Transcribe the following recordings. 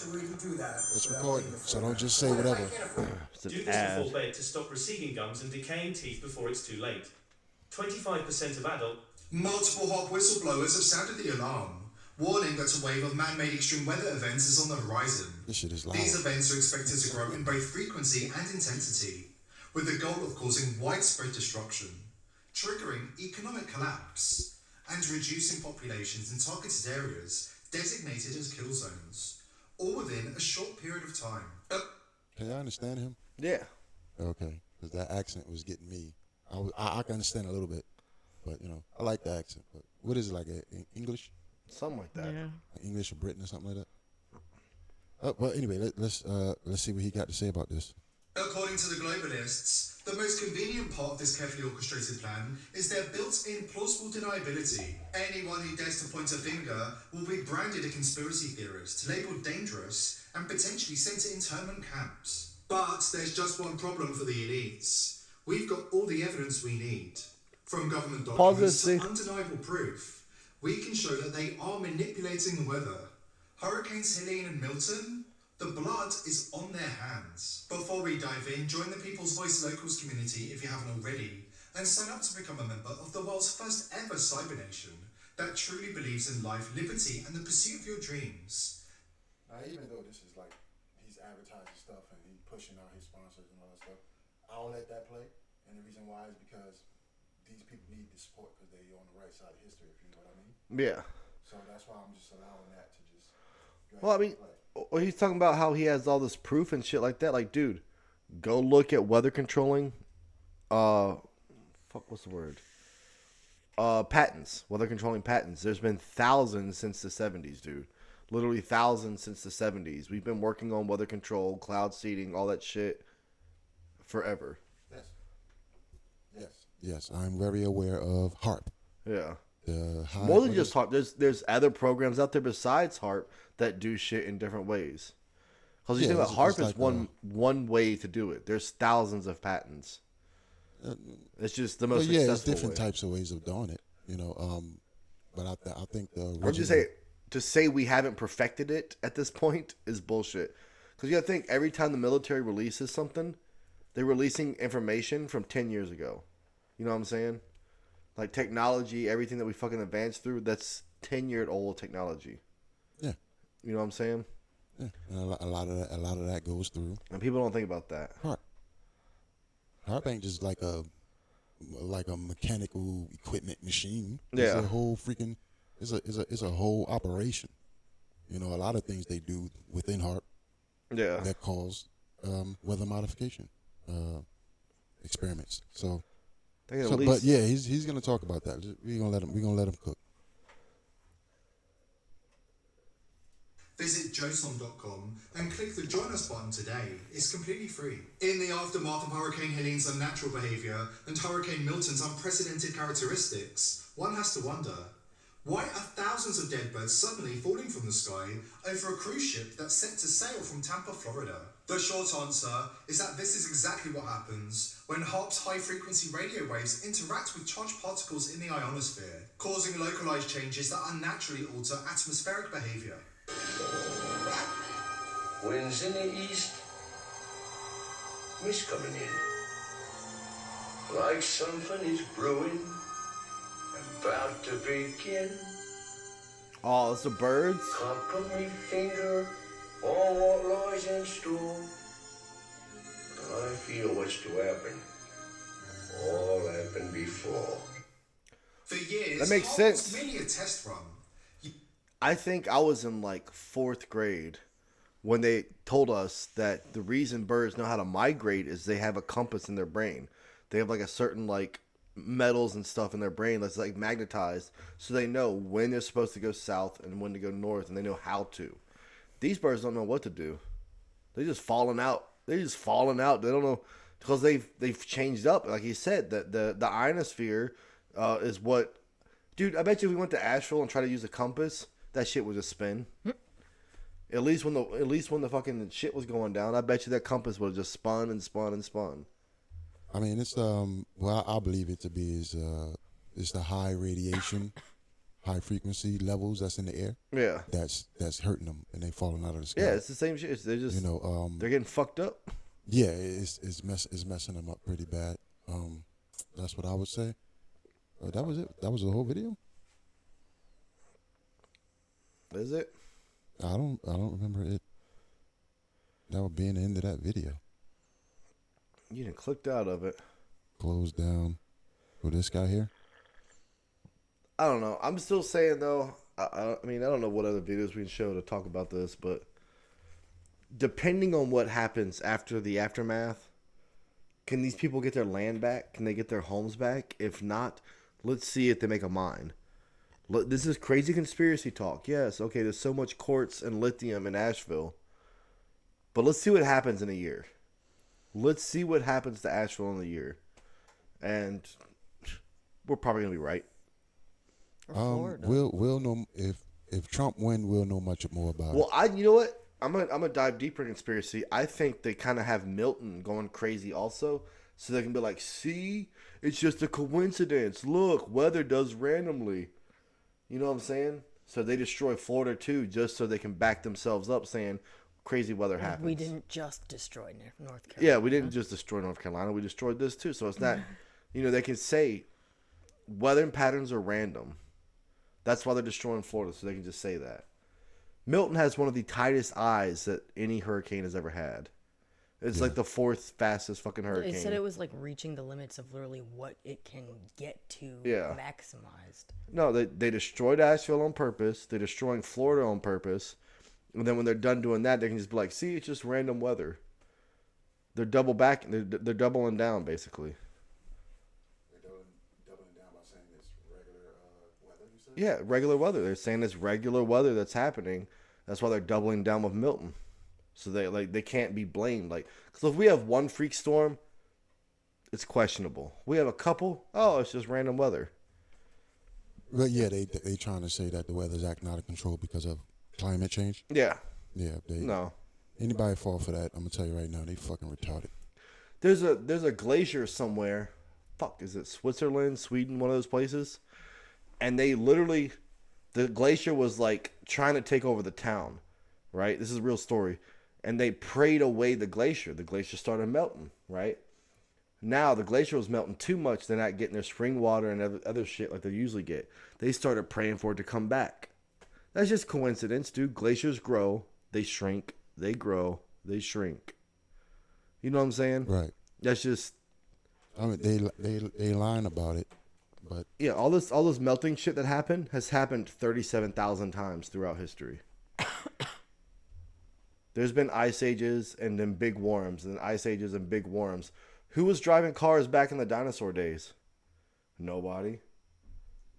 actually do that. It's recording, so don't just say whatever. Do this before bed to stop receding gums and decaying teeth before it's too late. 25% of adult. Multiple hot whistleblowers have sounded the alarm, warning that a wave of man-made extreme weather events is on the horizon. This shit is loud. These events are expected to grow in both frequency and intensity, with the goal of causing widespread destruction, triggering economic collapse, and reducing populations in targeted areas designated as kill zones, all within a short period of time. Can you understand him? Yeah. Okay, because that accent was getting me. I can understand a little bit, but you know, I like the accent. But what is it, like English? Something like that. Yeah. English or Britain or something like that. Well, anyway, let's see what he got to say about this. According to the globalists, the most convenient part of this carefully orchestrated plan is their built-in plausible deniability. Anyone who dares to point a finger will be branded a conspiracy theorist, labelled dangerous, and potentially sent to internment camps. But there's just one problem for the elites. We've got all the evidence we need. From government documents to undeniable proof, we can show that they are manipulating the weather. Hurricanes Helene and Milton, the blood is on their hands. Before we dive in, join the People's Voice Locals community if you haven't already, and sign up to become a member of the world's first ever cyber nation that truly believes in life, liberty, and the pursuit of your dreams. Now, even though this is like, he's advertising stuff and he's pushing out his sponsors and all that stuff, I'll let that play. And the reason why is because these people need the support because they're on the right side of history, if you know what I mean. Yeah. So that's why I'm just allowing that to just. Well, I mean, he's talking about how he has all this proof and shit like that. Like, dude, go look at weather controlling. What's the word? Patents. Weather controlling patents. There's been thousands since the 70s, dude. Literally thousands since the 70s. We've been working on weather control, cloud seeding, all that shit forever. Yes, I'm very aware of HARP. Yeah. More More than just HARP. There's other programs out there besides HARP that do shit in different ways. Because you think about HARP is like one way to do it. There's thousands of patents. It's just the most successful there's different way. types of ways of doing it, you know. But I think the original... I would just say, to say we haven't perfected it at this point is bullshit. Because you got to think, every time the military releases something, they're releasing information from 10 years ago. You know what I'm saying? Like technology, everything that we fucking advanced through, that's 10-year-old technology. Yeah. You know what I'm saying? Yeah. And a lot of that goes through. And people don't think about that. HARP ain't just like a mechanical equipment machine. Yeah. It's a whole freaking it's a whole operation. You know, a lot of things they do within HARP. Yeah. That cause weather modification experiments. But yeah, he's gonna talk about that. We're gonna let him cook. Visit joson.com and click the Join Us button today. It's completely free. In the aftermath of Hurricane Helene's unnatural behaviour and Hurricane Milton's unprecedented characteristics, one has to wonder, why are thousands of dead birds suddenly falling from the sky over a cruise ship that's set to sail from Tampa, Florida? The short answer is that this is exactly what happens when HARP's high-frequency radio waves interact with charged particles in the ionosphere, causing localized changes that unnaturally alter atmospheric behavior. Winds in the east, mist coming in. Like something is brewing, about to begin. Oh, it's the birds? Can't put my finger on what lies in store. But I feel what's to happen. All happened before. For years, that makes HARP sense. was merely a test run. I think I was in like 4th grade when they told us that the reason birds know how to migrate is they have a compass in their brain. They have like a certain like metals and stuff in their brain that's like magnetized, so they know when they're supposed to go south and when to go north, and they know how to. These birds don't know what to do. They're just falling out. They don't know because they've changed up. Like you said, that the ionosphere is what. Dude, I bet you if we went to Asheville and tried to use a compass, that shit would just spin. At least when the fucking shit was going down, I bet you that compass would have just spun and spun and spun. I mean, it's I believe it to be is the high radiation high frequency levels that's in the air. Yeah. That's hurting them, and they falling out of the sky. Yeah, it's the same shit. They're just, they're getting fucked up. Yeah, it's messing them up pretty bad. That's what I would say. That was it. That was the whole video. Is it? I don't remember it. That would be the end of that video. You done clicked out of it. Closed down. For this guy here. I don't know. I'm still saying though. I mean, I don't know what other videos we can show to talk about this, but depending on what happens after the aftermath, can these people get their land back? Can they get their homes back? If not, let's see if they make a mine. This is crazy conspiracy talk. Yes, okay, there's so much quartz and lithium in Asheville. But let's see what happens in a year. Let's see what happens to Asheville in a year. And we're probably going to be right. We'll know if Trump win, we'll know much more about it. Well, you know what? I'm gonna dive deeper in conspiracy. I think they kind of have Milton going crazy also, so they can be like, "See, it's just a coincidence. Look, weather does randomly." You know what I'm saying? So they destroy Florida too, just so they can back themselves up, saying crazy weather happens. We didn't just destroy North Carolina. Yeah, we didn't just destroy North Carolina. We destroyed this too. So it's not, they can say weather patterns are random. That's why they're destroying Florida, so they can just say that. Milton has one of the tightest eyes that any hurricane has ever had. It's like the fourth fastest fucking hurricane. They said it was like reaching the limits of literally what it can get to maximized. No, they destroyed Asheville on purpose. They're destroying Florida on purpose. And then when they're done doing that, they can just be like, see, it's just random weather. They're doubling down, basically. They're doubling down by saying it's regular weather, you said? Yeah, regular weather. They're saying it's regular weather that's happening. That's why they're doubling down with Milton. So they can't be blamed. Because if we have one freak storm, it's questionable. We have a couple, it's just random weather. But yeah, they trying to say that the weather's acting out of control because of climate change. Yeah. Yeah. No. Anybody fall for that? I'm gonna tell you right now, they fucking retarded. There's a glacier somewhere. Fuck, is it Switzerland, Sweden, one of those places? And they literally, the glacier was like trying to take over the town, right? This is a real story. And they prayed away the glacier. The glacier started melting, right? Now the glacier was melting too much. They're not getting their spring water and other shit like they usually get. They started praying for it to come back. That's just coincidence, dude. Glaciers grow, they shrink, they grow, they shrink. You know what I'm saying? Right. That's just. I mean, they lying about it, but yeah, all this melting shit that happened has happened 37,000 times throughout history. There's been ice ages and then big warms, and ice ages and big warms. Who was driving cars back in the dinosaur days? Nobody.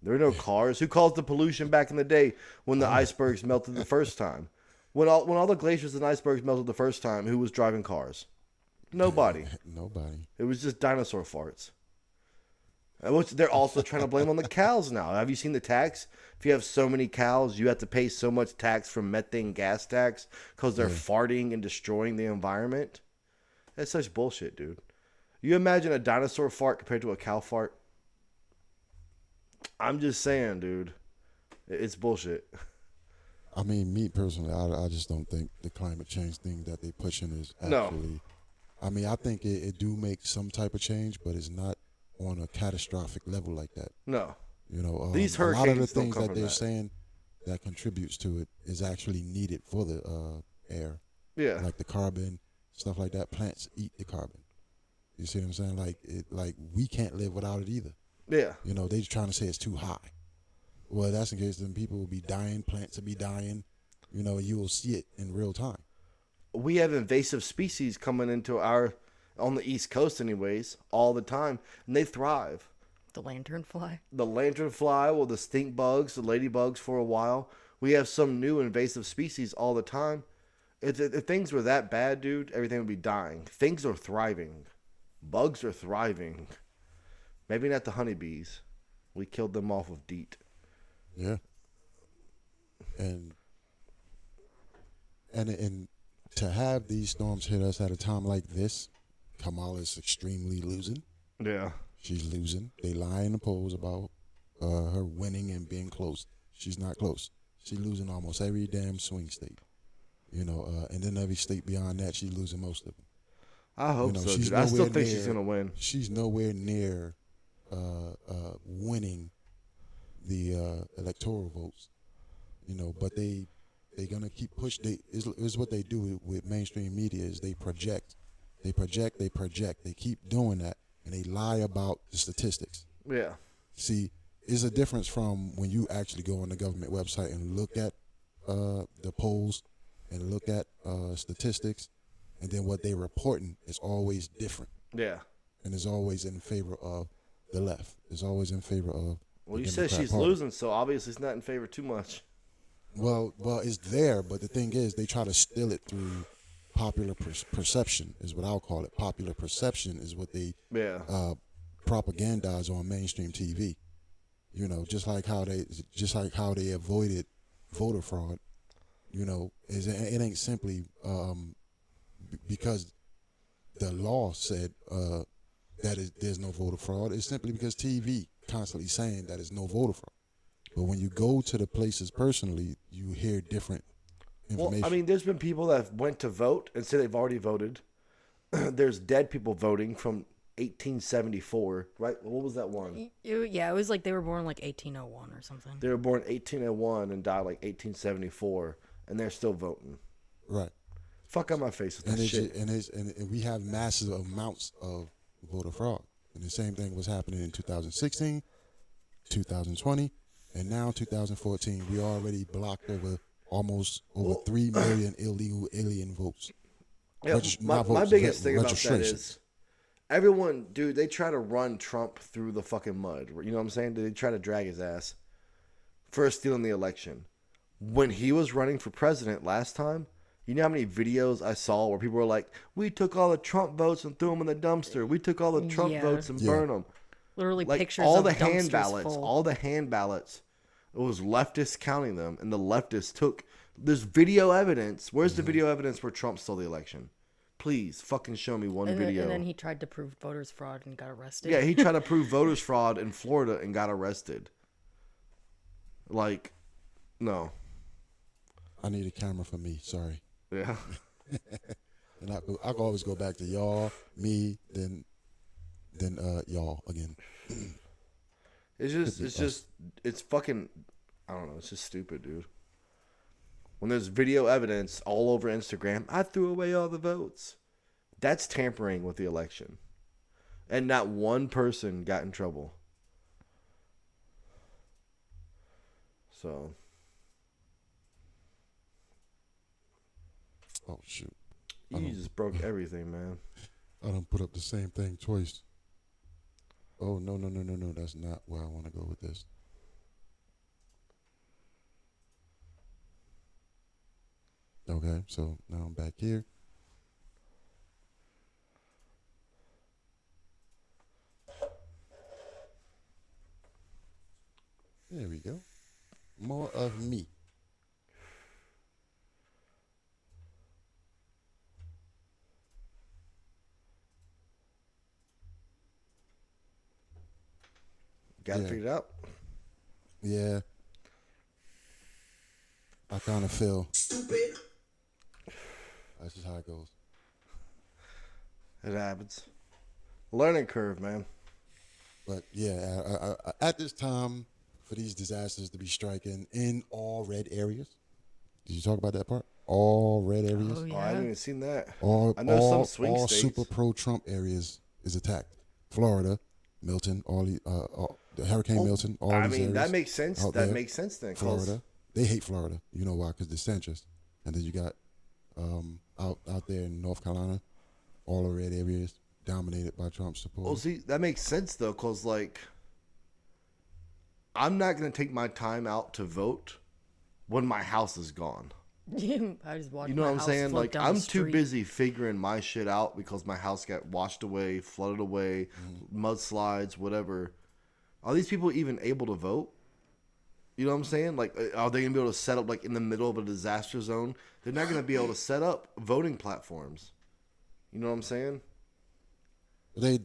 There were no cars. Who caused the pollution back in the day when the icebergs melted the first time? When all the glaciers and icebergs melted the first time, who was driving cars? Nobody. Nobody. It was just dinosaur farts. Which they're also trying to blame on the cows now. Have you seen the tax? If you have so many cows, you have to pay so much tax from methane gas tax because they're farting and destroying the environment. That's such bullshit, dude. You imagine a dinosaur fart compared to a cow fart? I'm just saying, dude. It's bullshit. I mean, me personally, I just don't think the climate change thing that they pushing is actually. No. I mean, I think it do make some type of change, but it's not on a catastrophic level like that. No. You know, these a lot of the hurricanes don't things come that from they're that. saying that contributes to it is actually needed for the air. Yeah. Like the carbon, stuff like that. Plants eat the carbon. You see what I'm saying? Like we can't live without it either. Yeah. You know, they're trying to say it's too high. Well, that's in case then people will be dying, plants will be dying. You know, you will see it in real time. We have invasive species coming into on the East Coast anyways, all the time, and they thrive. The lanternfly? The lanternfly, well, the stink bugs, the ladybugs for a while. We have some new invasive species all the time. If things were that bad, dude, everything would be dying. Things are thriving. Bugs are thriving. Maybe not the honeybees. We killed them off with DEET. Yeah. And to have these storms hit us at a time like this, Kamala's extremely losing. Yeah. She's losing. They lie in the polls about her winning and being close. She's not close. She's losing almost every damn swing state. And then every state beyond that, she's losing most of them. I hope so, dude. I still think she's gonna win. She's nowhere near winning the electoral votes. But they're gonna keep pushing. Is what they do with mainstream media is they project. They keep doing that, and they lie about the statistics. Yeah. See, it's a difference from when you actually go on the government website and look at the polls and look at statistics, and then what they're reporting is always different. Yeah. And it's always in favor of the left. It's always in favor of. Well, you said she's losing, so obviously it's not in favor too much. Well, it's there, but the thing is, they try to steal it through popular perception. Is what I'll call it. Popular perception is what they propagandize on mainstream TV. Just like how they avoided voter fraud. It ain't simply because the law said there's no voter fraud. It's simply because TV constantly saying that there's no voter fraud. But when you go to the places personally, you hear different information. Well, I mean, there's been people that went to vote and said they've already voted. There's dead people voting from 1874, right? What was that one? It was like they were born like 1801 or something. They were born 1801 and died like 1874, and they're still voting. Right. Fuck out my face with that shit. And we have massive amounts of voter fraud. And the same thing was happening in 2016, 2020, and now 2014. We already blocked almost over 3 million illegal alien votes. Yeah, my biggest thing about that is everyone, dude, they try to run Trump through the fucking mud. You know what I'm saying? They try to drag his ass for stealing the election. When he was running for president last time, you know how many videos I saw where people were like, we took all the Trump votes and threw them in the dumpster. We took all the Trump votes and burned them. Literally like pictures all of the dumpsters hand ballots, full. all the hand ballots. It was leftists counting them, and the leftists took. There's video evidence. Where's the video evidence where Trump stole the election? Please, fucking show me one video. And then he tried to prove voters fraud and got arrested. Yeah, he tried to prove voters fraud in Florida and got arrested. Like, no. I need a camera for me. Sorry. Yeah. And I can always go back to y'all, me, then y'all again. It's fucking, I don't know. It's just stupid, dude. When there's video evidence all over Instagram, I threw away all the votes. That's tampering with the election. And not one person got in trouble. So. Oh, shoot. You just broke everything, man. I done put up the same thing twice. Oh, no. That's not where I want to go with this. Okay, so now I'm back here. There we go. More of me. Got it figured out? Yeah. I kind of feel. Stupid. That's just how it goes. It happens. Learning curve, man. But yeah, at this time, for these disasters to be striking in all red areas. Did you talk about that part? All red areas. Oh, yeah. Oh, I haven't even seen that. I know some swing all states. super pro-Trump areas is attacked. Florida, Milton, the Hurricane Milton, all these areas. That makes sense. That makes sense then. Florida, they hate Florida. You know why? Because DeSantis. And then you got out there in North Carolina, all the red areas dominated by Trump support. Well, see, that makes sense though, because like, I'm not gonna take my time out to vote when my house is gone. I just watched You know my what I'm house saying? float Like, down the I'm too street. busy figuring my shit out because my house got washed away, flooded away, mudslides, whatever. Are these people even able to vote? You know what I'm saying? Like, are they gonna be able to set up like in the middle of a disaster zone? They're not gonna be able to set up voting platforms. You know what I'm saying? They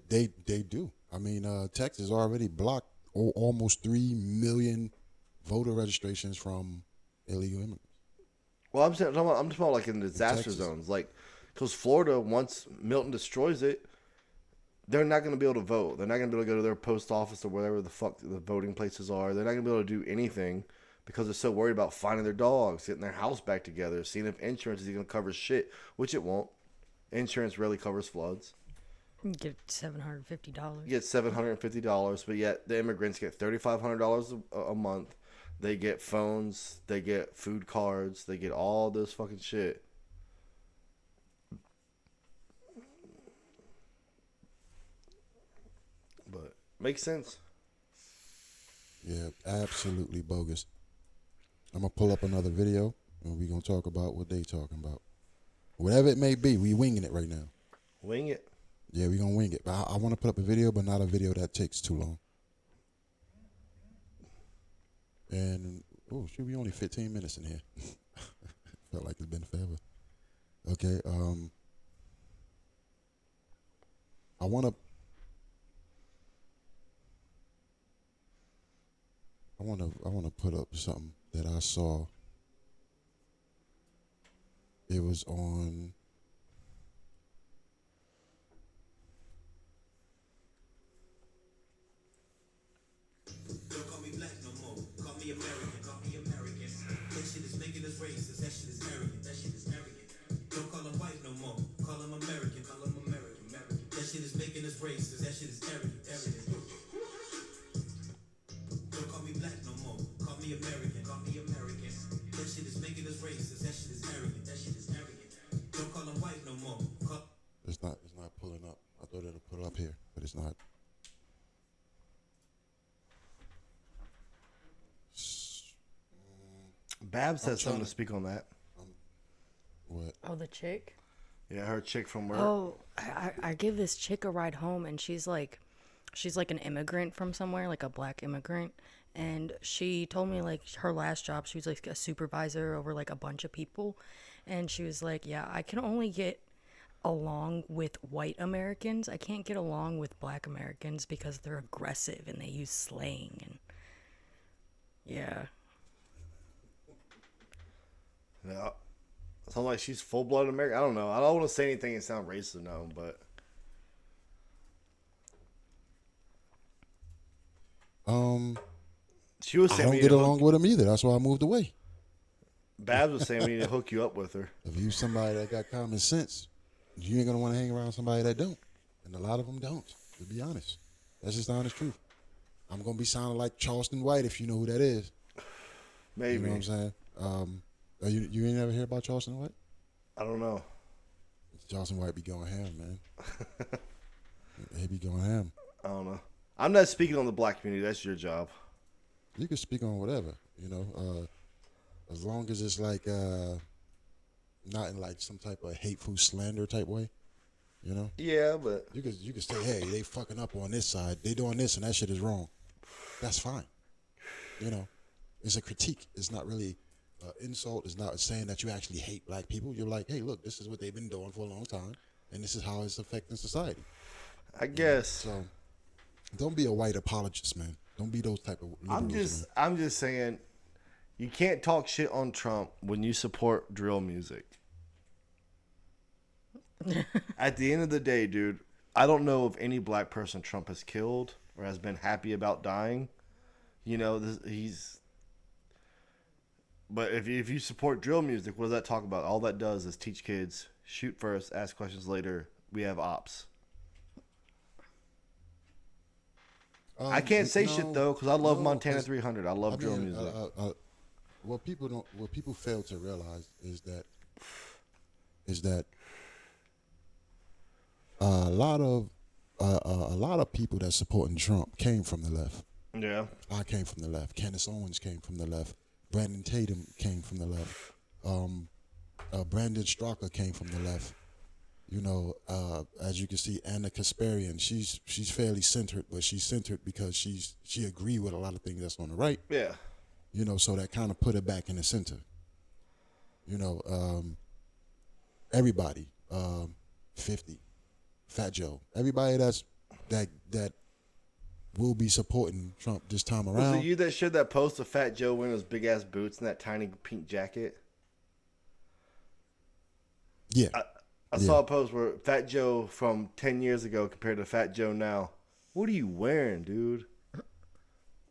do. I mean, Texas already blocked almost 3 million voter registrations from illegal immigrants. Well, I'm just talking about like in disaster Texas. zones, like because Florida, once Milton destroys it, they're not going to be able to vote. They're not going to be able to go to their post office or wherever the fuck the voting places are. They're not going to be able to do anything because they're so worried about finding their dogs, getting their house back together, seeing if insurance is going to cover shit, which it won't. Insurance rarely covers floods. You get $750. You get $750, but yet the immigrants get $3,500 a month. They get phones, they get food cards, they get all this fucking shit. But makes sense. Yeah, absolutely bogus. I'm going to pull up another video, and we're going to talk about what they talking about. Whatever it may be, we winging it right now. Wing it. Yeah, we're going to wing it. But I want to put up a video, but not a video that takes too long. And, oh, shoot, we only 15 minutes in here. Felt like it's been forever. Okay, I want to put up something that I saw. It was on Don't call me black no more. Call me American. Call me American. That shit is making us racist. That shit is arrogant. That shit is arrogant. Don't call him white no more. Call him American. Call him American. American. That shit is making us racist. That shit is arrogant. Arrogant. Don't call me black no more. Call me American. Call me American. That shit is making us racist. That shit is arrogant. That shit is arrogant. Don't call him white no more. It's not pulling up. I thought it'd put up here, but it's not. Babs has something to speak on that. What? Oh, the chick? Yeah, her chick from work. Oh, I give this chick a ride home, and she's like an immigrant from somewhere, like a black immigrant. And she told me, like, her last job, she was like a supervisor over like a bunch of people. And she was like, yeah, I can only get along with white Americans. I can't get along with black Americans because they're aggressive and they use slang. And yeah. Yeah. Sounds like she's full-blooded American. I don't know. I don't want to say anything and sound racist, no, but... She was saying I don't get along with him either. That's why I moved away. Babs was saying we need to hook you up with her. If you somebody that got common sense, you ain't gonna want to hang around somebody that don't, and a lot of them don't. To be honest, that's just the honest truth. I'm gonna be sounding like Charleston White if you know who that is. Maybe. You know what I'm saying? You ain't ever hear about Charleston White? I don't know. Charleston White be going ham, man. He be going ham. I don't know. I'm not speaking on the black community. That's your job. You can speak on whatever, you know, as long as it's like not in like some type of hateful slander type way, you know. Yeah, but you can say, hey, they fucking up on this side, they doing this and that shit is wrong. That's fine, you know. It's a critique. It's not really insult. It's not saying that you actually hate black people. You're like, hey, look, this is what they've been doing for a long time, and this is how it's affecting society. I guess. So, don't be a white apologist, man. Don't be those type of liberals, I'm just saying, you can't talk shit on Trump when you support drill music. At the end of the day, dude, I don't know of any black person Trump has killed or has been happy about dying. You know, but if you support drill music, what does that talk about? All that does is teach kids, shoot first, ask questions later. We have ops. I can't say shit though because I love Montana 300. I love drill music. What people fail to realize is that a lot of people that supporting Trump came from the left. Yeah, I came from the left. Candace Owens came from the left. Brandon Tatum came from the left. Brandon Straka came from the left. You know, as you can see, Anna Kasparian, she's fairly centered, but she's centered because she agreed with a lot of things that's on the right. Yeah. You know, so that kind of put her back in the center. You know, everybody, 50, Fat Joe, everybody that will be supporting Trump this time Was around. it you that shared that post of Fat Joe wearing those big ass boots and that tiny pink jacket? Yeah. I saw a post where Fat Joe from 10 years ago compared to Fat Joe now. What are you wearing, dude?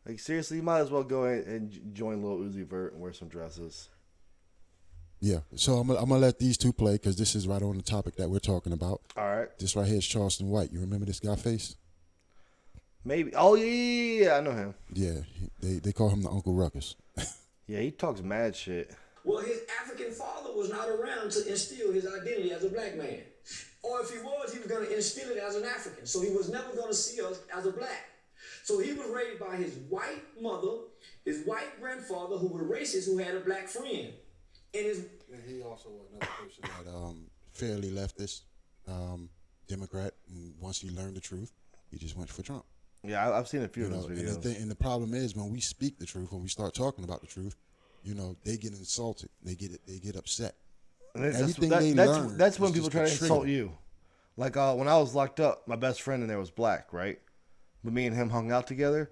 Like, seriously, you might as well go and join Lil Uzi Vert and wear some dresses. Yeah. So I'm gonna let these two play because this is right on the topic that we're talking about. All right. This right here is Charleston White. You remember this guy face? Maybe. Oh, yeah, I know him. Yeah. They call him the Uncle Ruckus. Yeah, he talks mad shit. Well, his African father was not around to instill his identity as a black man. Or if he was going to instill it as an African. So he was never going to see us as a black. So he was raised by his white mother, his white grandfather, who was racist, who had a black friend. And he also was another person that fairly leftist, Democrat, and once he learned the truth, he just went for Trump. Yeah, I've seen a few of those videos. And the problem is when we speak the truth, when we start talking about the truth, they get insulted, they get upset. And that's when people try to insult you. Like when I was locked up, my best friend in there was black, right? But me and him hung out together.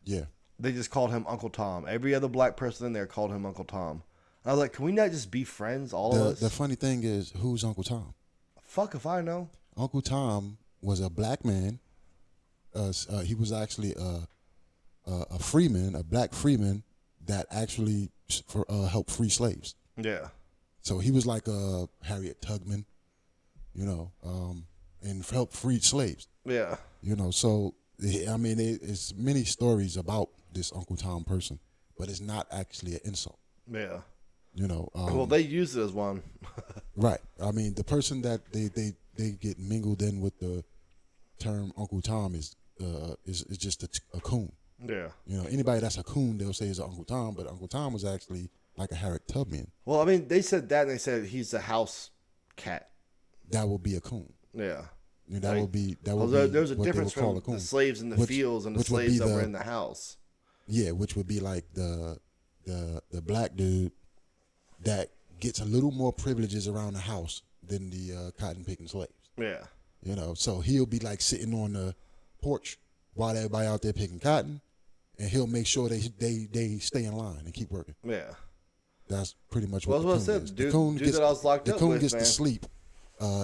Yeah. They just called him Uncle Tom. Every other black person in there called him Uncle Tom. And I was like, can we not just be friends, all of us? The funny thing is, who's Uncle Tom? Fuck if I know. Uncle Tom was a black man. He was actually a freeman, a black freeman that actually helped free slaves. Yeah. So he was like a Harriet Tubman, and helped free slaves. Yeah. So I mean, it's many stories about this Uncle Tom person, but it's not actually an insult. Yeah. Well, they use it as one. Right. I mean, the person that they get mingled in with the term Uncle Tom is just a coon. Yeah. Anybody that's a coon, they'll say is Uncle Tom, but Uncle Tom was actually like a Harriet Tubman. Well, I mean, they said that, and they said he's a house cat. That would be a coon. Yeah. There's a difference from the slaves in the fields and the slaves that were in the house. Yeah, which would be like the black dude that gets a little more privileges around the house than the cotton picking slaves. Yeah. So he'll be like sitting on the porch while everybody out there picking cotton, and he'll make sure they stay in line and keep working. Yeah. That's pretty much what I the said. coon is. That I was locked up with, the coon gets man. to sleep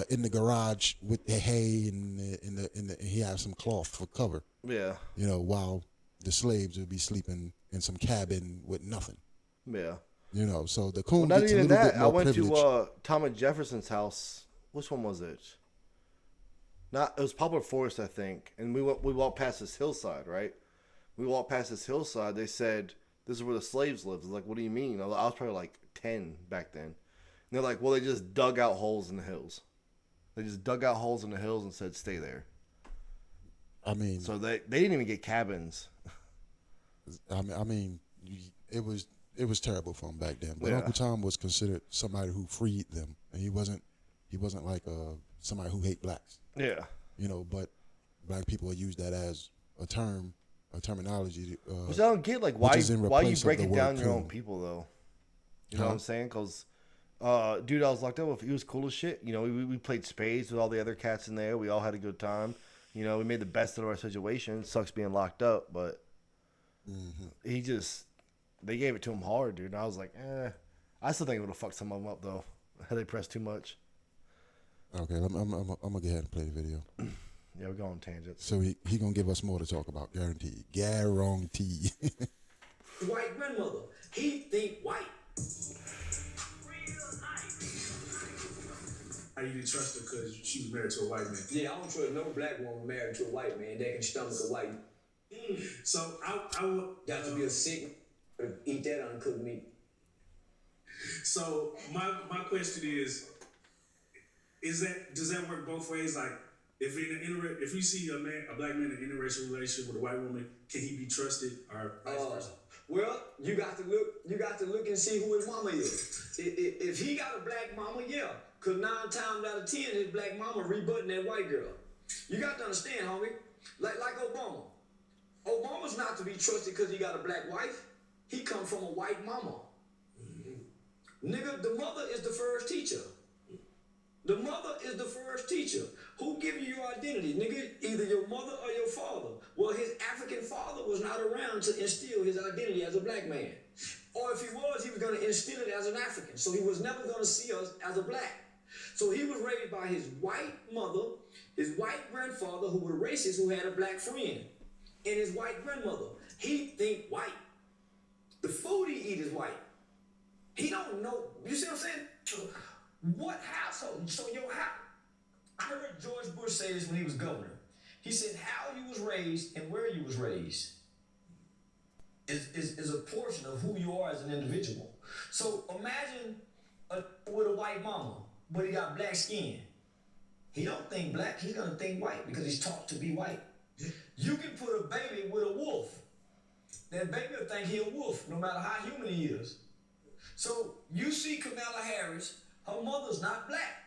in the garage with the hay and he has some cloth for cover. Yeah. While the slaves would be sleeping in some cabin with nothing. Yeah. So the coon not gets even a little that. bit more I went privilege. to Thomas Jefferson's house. Which one was it? It was Poplar Forest, I think. And we walked past this hillside, right? We walked past this hillside. They said, this is where the slaves lived. I was like, what do you mean? I was probably like 10 back then. And they're like, well, they just dug out holes in the hills. They just dug out holes in the hills and said, stay there. I mean, so they didn't even get cabins. I mean, it was terrible for him back then. But Yeah. Uncle Tom was considered somebody who freed them, and he wasn't like somebody who hate blacks. Yeah. But black people use that as a terminology. Which I don't get, like, why you breaking down your own coon. people, though? You know what I'm saying? Because, dude, I was locked up with, he was cool as shit. We played spades with all the other cats in there. We all had a good time. We made the best of our situation. Sucks being locked up, but they gave it to him hard, dude. And I was like, I still think it would have fucked some of them up, though. Had they pressed too much. Okay, I'm gonna go ahead and play the video. Yeah, we're going on tangents. So he gonna give us more to talk about, guaranteed. Guaranteed. white grandmother, he think white. How you didn't trust her because she was married to a white man? Yeah, I don't trust no black woman married to a white man that can stomach a white. So I would Got to be a sick, eat that uncooked meat. So my question is does that work both ways? Like, if you see a black man in an interracial relationship with a white woman, can he be trusted or vice versa? Well, you got to look and see who his mama is. If he got a black mama, yeah, cause 9 times out of 10, his black mama rebutting that white girl. You got to understand, homie. Like Obama. Obama's not to be trusted because he got a black wife. He come from a white mama. Nigga, the mother is the first teacher. The mother is the first teacher. Who give you your identity, nigga? Either your mother or your father. Well, his African father was not around to instill his identity as a black man. Or if he was going to instill it as an African. So he was never going to see us as a black. So he was raised by his white mother, his white grandfather, who was racist, who had a black friend, and his white grandmother. He think white. The food he eat is white. He don't know. You see what I'm saying? So what household? So your house. I heard George Bush say this when he was governor. He said how you was raised and where you was raised is a portion of who you are as an individual. So imagine with a white mama, but he got black skin. He don't think black, he's gonna think white because he's taught to be white. You can put a baby with a wolf. That baby will think he a wolf, no matter how human he is. So you see Kamala Harris, her mother's not black.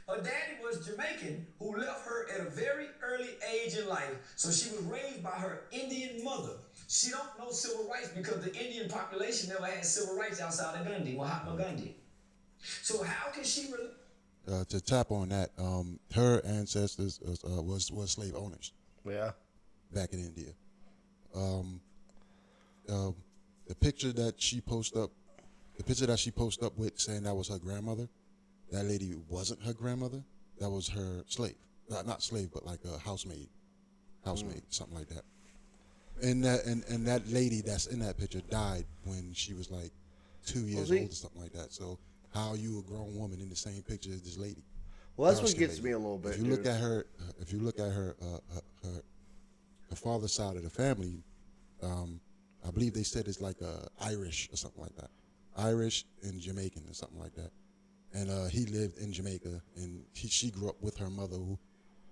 Her daddy was Jamaican, who left her at a very early age in life. So she was raised by her Indian mother. She don't know civil rights because the Indian population never had civil rights outside of Gandhi, Mahatma Gandhi. So how can she to tap on that, her ancestors was slave owners. Yeah. Back in India. The picture that she posted up with saying that was her grandmother, that lady wasn't her grandmother. That was her slave. Not slave, but like a housemaid, something like that. And that lady that's in that picture died when she was like 2 years old or something like that. So how you a grown woman in the same picture as this lady? Well, that's what gets me a little bit. If you look at her, her father's side of the family, I believe they said it's like Irish or something like that, Irish and Jamaican or something like that. And he lived in Jamaica, and she grew up with her mother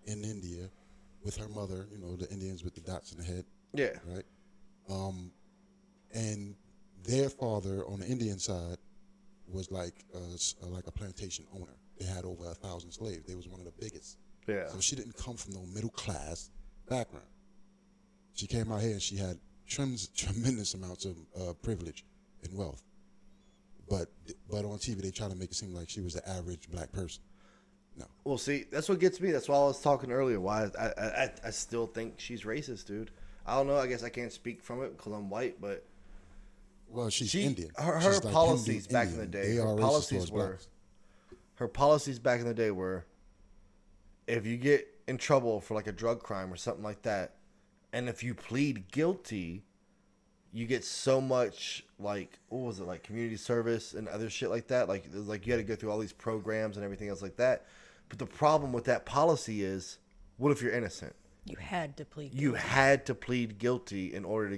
in India, with her mother, the Indians with the dots in the head. Yeah. Right. And their father on the Indian side was like a plantation owner. They had over 1,000 slaves. They was one of the biggest. Yeah. So she didn't come from no middle class background. She came out here and she had tremendous amounts of privilege and wealth. But on TV they try to make it seem like she was the average black person. No. Well, see, that's what gets me. That's why I was talking earlier. Why I still think she's racist, dude. I don't know. I guess I can't speak from it because I'm white, but well, she's Indian. Her she's like policies Indian, back in the day. They Her are policies were. Her policies back in the day were, if you get in trouble for like a drug crime or something like that, and if you plead guilty, you get so much, like, what was it, like community service and other shit like that. Like you had to go through all these programs and everything else like that. But the problem with that policy is, what if you're innocent? You had to plead guilty. You had to plead guilty in order to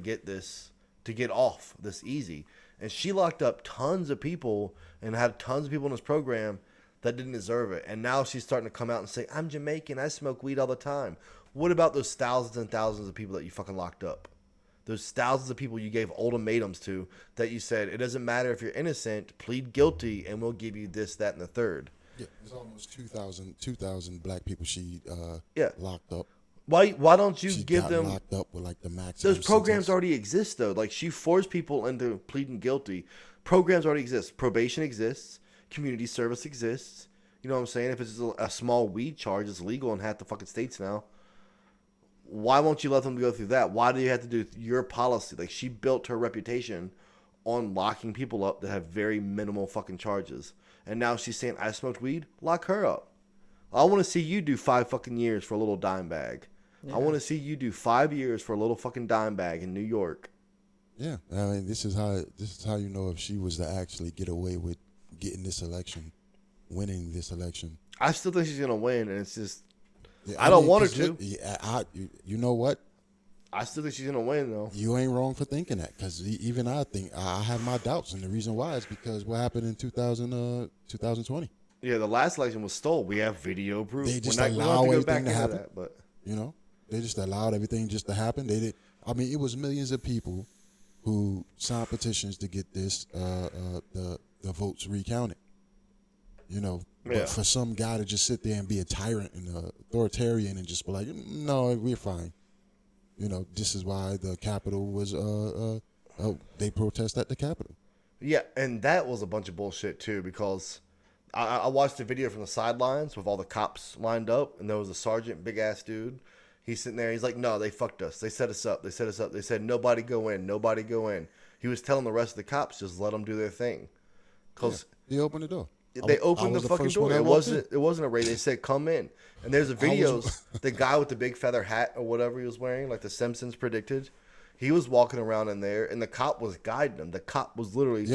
get off this easy. And she locked up tons of people and had tons of people in this program that didn't deserve it. And now she's starting to come out and say, I'm Jamaican, I smoke weed all the time. What about those thousands and thousands of people that you fucking locked up? Those thousands of people you gave ultimatums to, that you said, it doesn't matter if you're innocent, plead guilty, and we'll give you this, that, and the third. Yeah, there's almost 2,000 black people she locked up. Why don't you give them locked up with like the maximum? Those programs sentence. already exist though. Like, she forced people into pleading guilty. Programs already exist. Probation exists. Community service exists. You know what I'm saying? If it's a small weed charge, it's legal in half the fucking states now. Why won't you let them go through that? Why do you have to do your policy? Like, she built her reputation on locking people up that have very minimal fucking charges. And now she's saying, I smoked weed? Lock her up. I want to see you do 5 fucking years for a little dime bag. Yeah. I want to see you do 5 years for a little fucking dime bag in New York. Yeah, I mean, this is how you know if she was to actually get away with getting this election, winning this election. I still think she's gonna win, and it's just I don't want her to. You know what? I still think she's gonna win, though. You ain't wrong for thinking that, because even I think I have my doubts, and the reason why is because what happened in 2020. Yeah, the last election was stolen. We have video proof. They just allow everything to happen. But they just allowed everything just to happen. They did. I mean, it was millions of people who signed petitions to get this the votes recounted. But for some guy to just sit there and be a tyrant and authoritarian and just be like, no, we're fine. This is why the Capitol was they protest at the Capitol. Yeah, and that was a bunch of bullshit too, because I watched the video from the sidelines with all the cops lined up, and there was a sergeant, big ass dude. He's sitting there. He's like, "No, they fucked us. They set us up. They set us up. They said nobody go in. Nobody go in." He was telling the rest of the cops just let them do their thing, cause He opened the door. they opened the fucking door. It wasn't a raid. They said come in, and there's a videos. The guy with the big feather hat or whatever he was wearing, like the Simpsons predicted. He was walking around in there, and the cop was guiding him. The cop was literally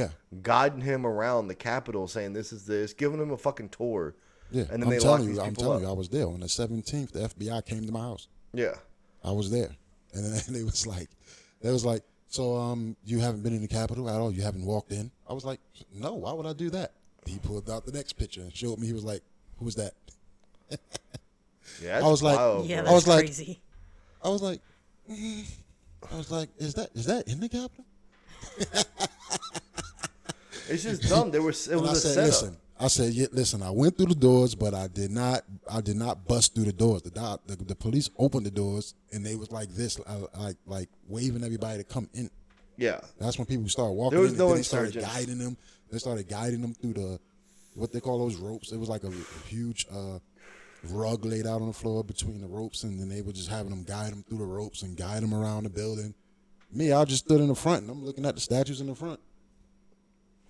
guiding him around the Capitol, saying, "This is this," giving him a fucking tour. Yeah, and then I'm telling you, I was there on the 17th. The FBI came to my house. Yeah, I was there, and then they was like, so you haven't been in the Capitol at all? You haven't walked in? I was like, no. Why would I do that? He pulled out the next picture and showed me. He was like, who was that? Yeah, I was like, wild, Yeah, bro. that's crazy. I was like, is that in the Capitol? It's just dumb. It was a setup. I said, yeah, listen, I went through the doors, but I did not bust through the doors. The police opened the doors, and they was like this, like waving everybody to come in. Yeah, that's when people started walking. There was in, no and they started insurgents. guiding them. They started guiding them through the what they call those ropes. It was like a huge rug laid out on the floor between the ropes, and then they were just having them guide them through the ropes and guide them around the building. Me, I just stood in the front, and I'm looking at the statues in the front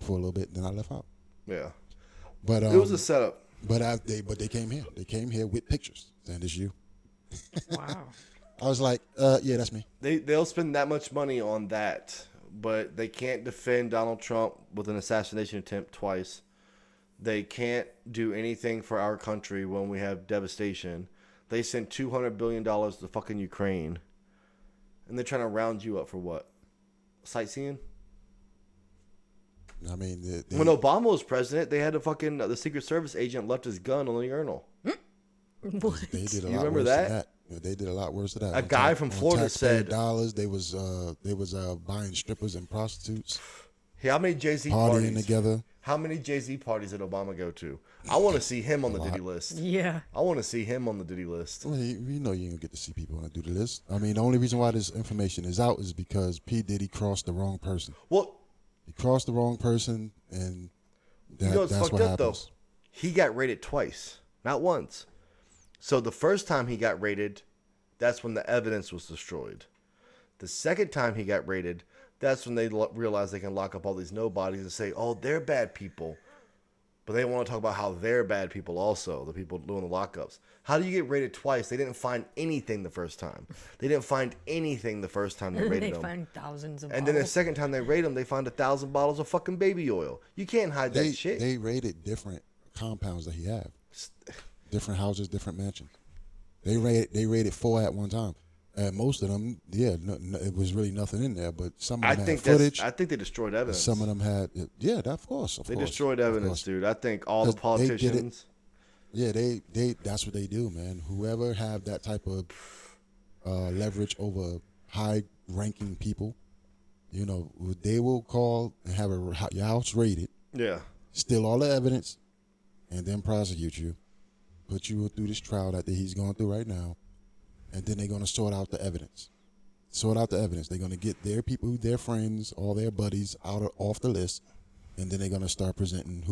for a little bit. Then I left out. Yeah. But it was a setup. But they came here. They came here with pictures saying it's you. Wow. I was like, yeah, that's me. They'll spend that much money on that, but they can't defend Donald Trump with an assassination attempt twice. They can't do anything for our country when we have devastation. They sent $200 billion to fucking Ukraine, and they're trying to round you up for what? Sightseeing? I mean, when Obama was president, they had the Secret Service agent left his gun on the urinal. What? They did a You lot remember worse that? than that. Yeah, they did a lot worse than that. A guy from Florida said dollars. They was buying strippers and prostitutes. How many Jay-Z partying parties together? How many Jay-Z parties did Obama go to? I want to see him on the Diddy list. Yeah. I want to see him on the Diddy list. Well, you know you ain't gonna get to see people on the Diddy list. I mean, the only reason why this information is out is because P. Diddy crossed the wrong person. Well, he crossed the wrong person, and you know what's that's fucked what up happens. though? He got raided twice, not once. So the first time he got raided, that's when the evidence was destroyed. The second time he got raided, that's when they realized they can lock up all these nobodies and say, oh, they're bad people. But they want to talk about how they're bad people also, the people doing the lockups. How do you get raided twice? They didn't find anything the first time. They didn't find anything the first time they raided them. They find thousands of And then the bottles. second time they raid them, they find 1,000 bottles of fucking baby oil. You can't hide that shit. They raided different compounds that he had, different houses, different mansions. They raided 4 at one time. Most of them, it was really nothing in there. But some of them had footage. I think they destroyed evidence. Some of them had, of course. They destroyed evidence, dude. I think all the politicians. They that's what they do, man. Whoever have that type of leverage over high-ranking people, they will call and have your house raided. Yeah. Steal all the evidence, and then prosecute you, put you through this trial that he's going through right now. And then they're going to sort out the evidence. They're going to get their people, their friends, all their buddies off the list. And then they're going to start presenting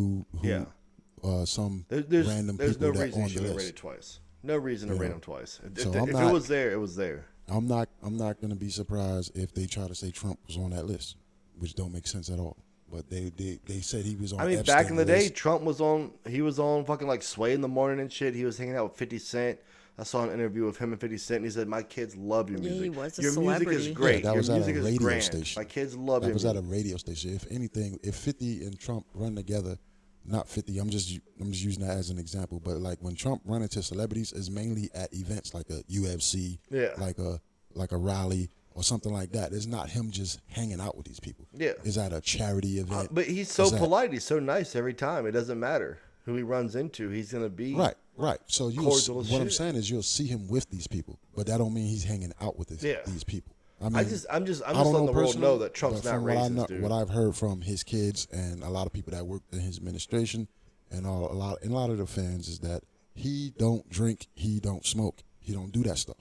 some random there's people no that reason on you the should have list. raided twice. No reason to raid them twice. So If it was there, it was there. I'm not going to be surprised if they try to say Trump was on that list, which don't make sense at all. But they said he was on. I mean, Epstein back in the day, list. Trump was on. He was on fucking like Sway in the Morning and shit. He was hanging out with 50 Cent. I saw an interview with him and 50 Cent, and he said, "My kids love your music. he was a your celebrity. music is great. Yeah, that was your at a music is radio grand. station. My kids love That your was music." at a radio station. If anything, if 50 and Trump run together, not 50. I'm just using that as an example. But like when Trump run into celebrities, is mainly at events like a UFC, like a rally or something like that. It's not him just hanging out with these people. Yeah, it's at a charity event. But he's so polite. He's so nice every time. It doesn't matter who he runs into. He's gonna be right. So what I'm saying is you'll see him with these people, but that don't mean he's hanging out with these people. I mean, I'm just letting the world know that Trump's not racist, dude. What I've heard from his kids and a lot of people that worked in his administration and a lot of the fans is that he don't drink, he don't smoke, he don't do that stuff.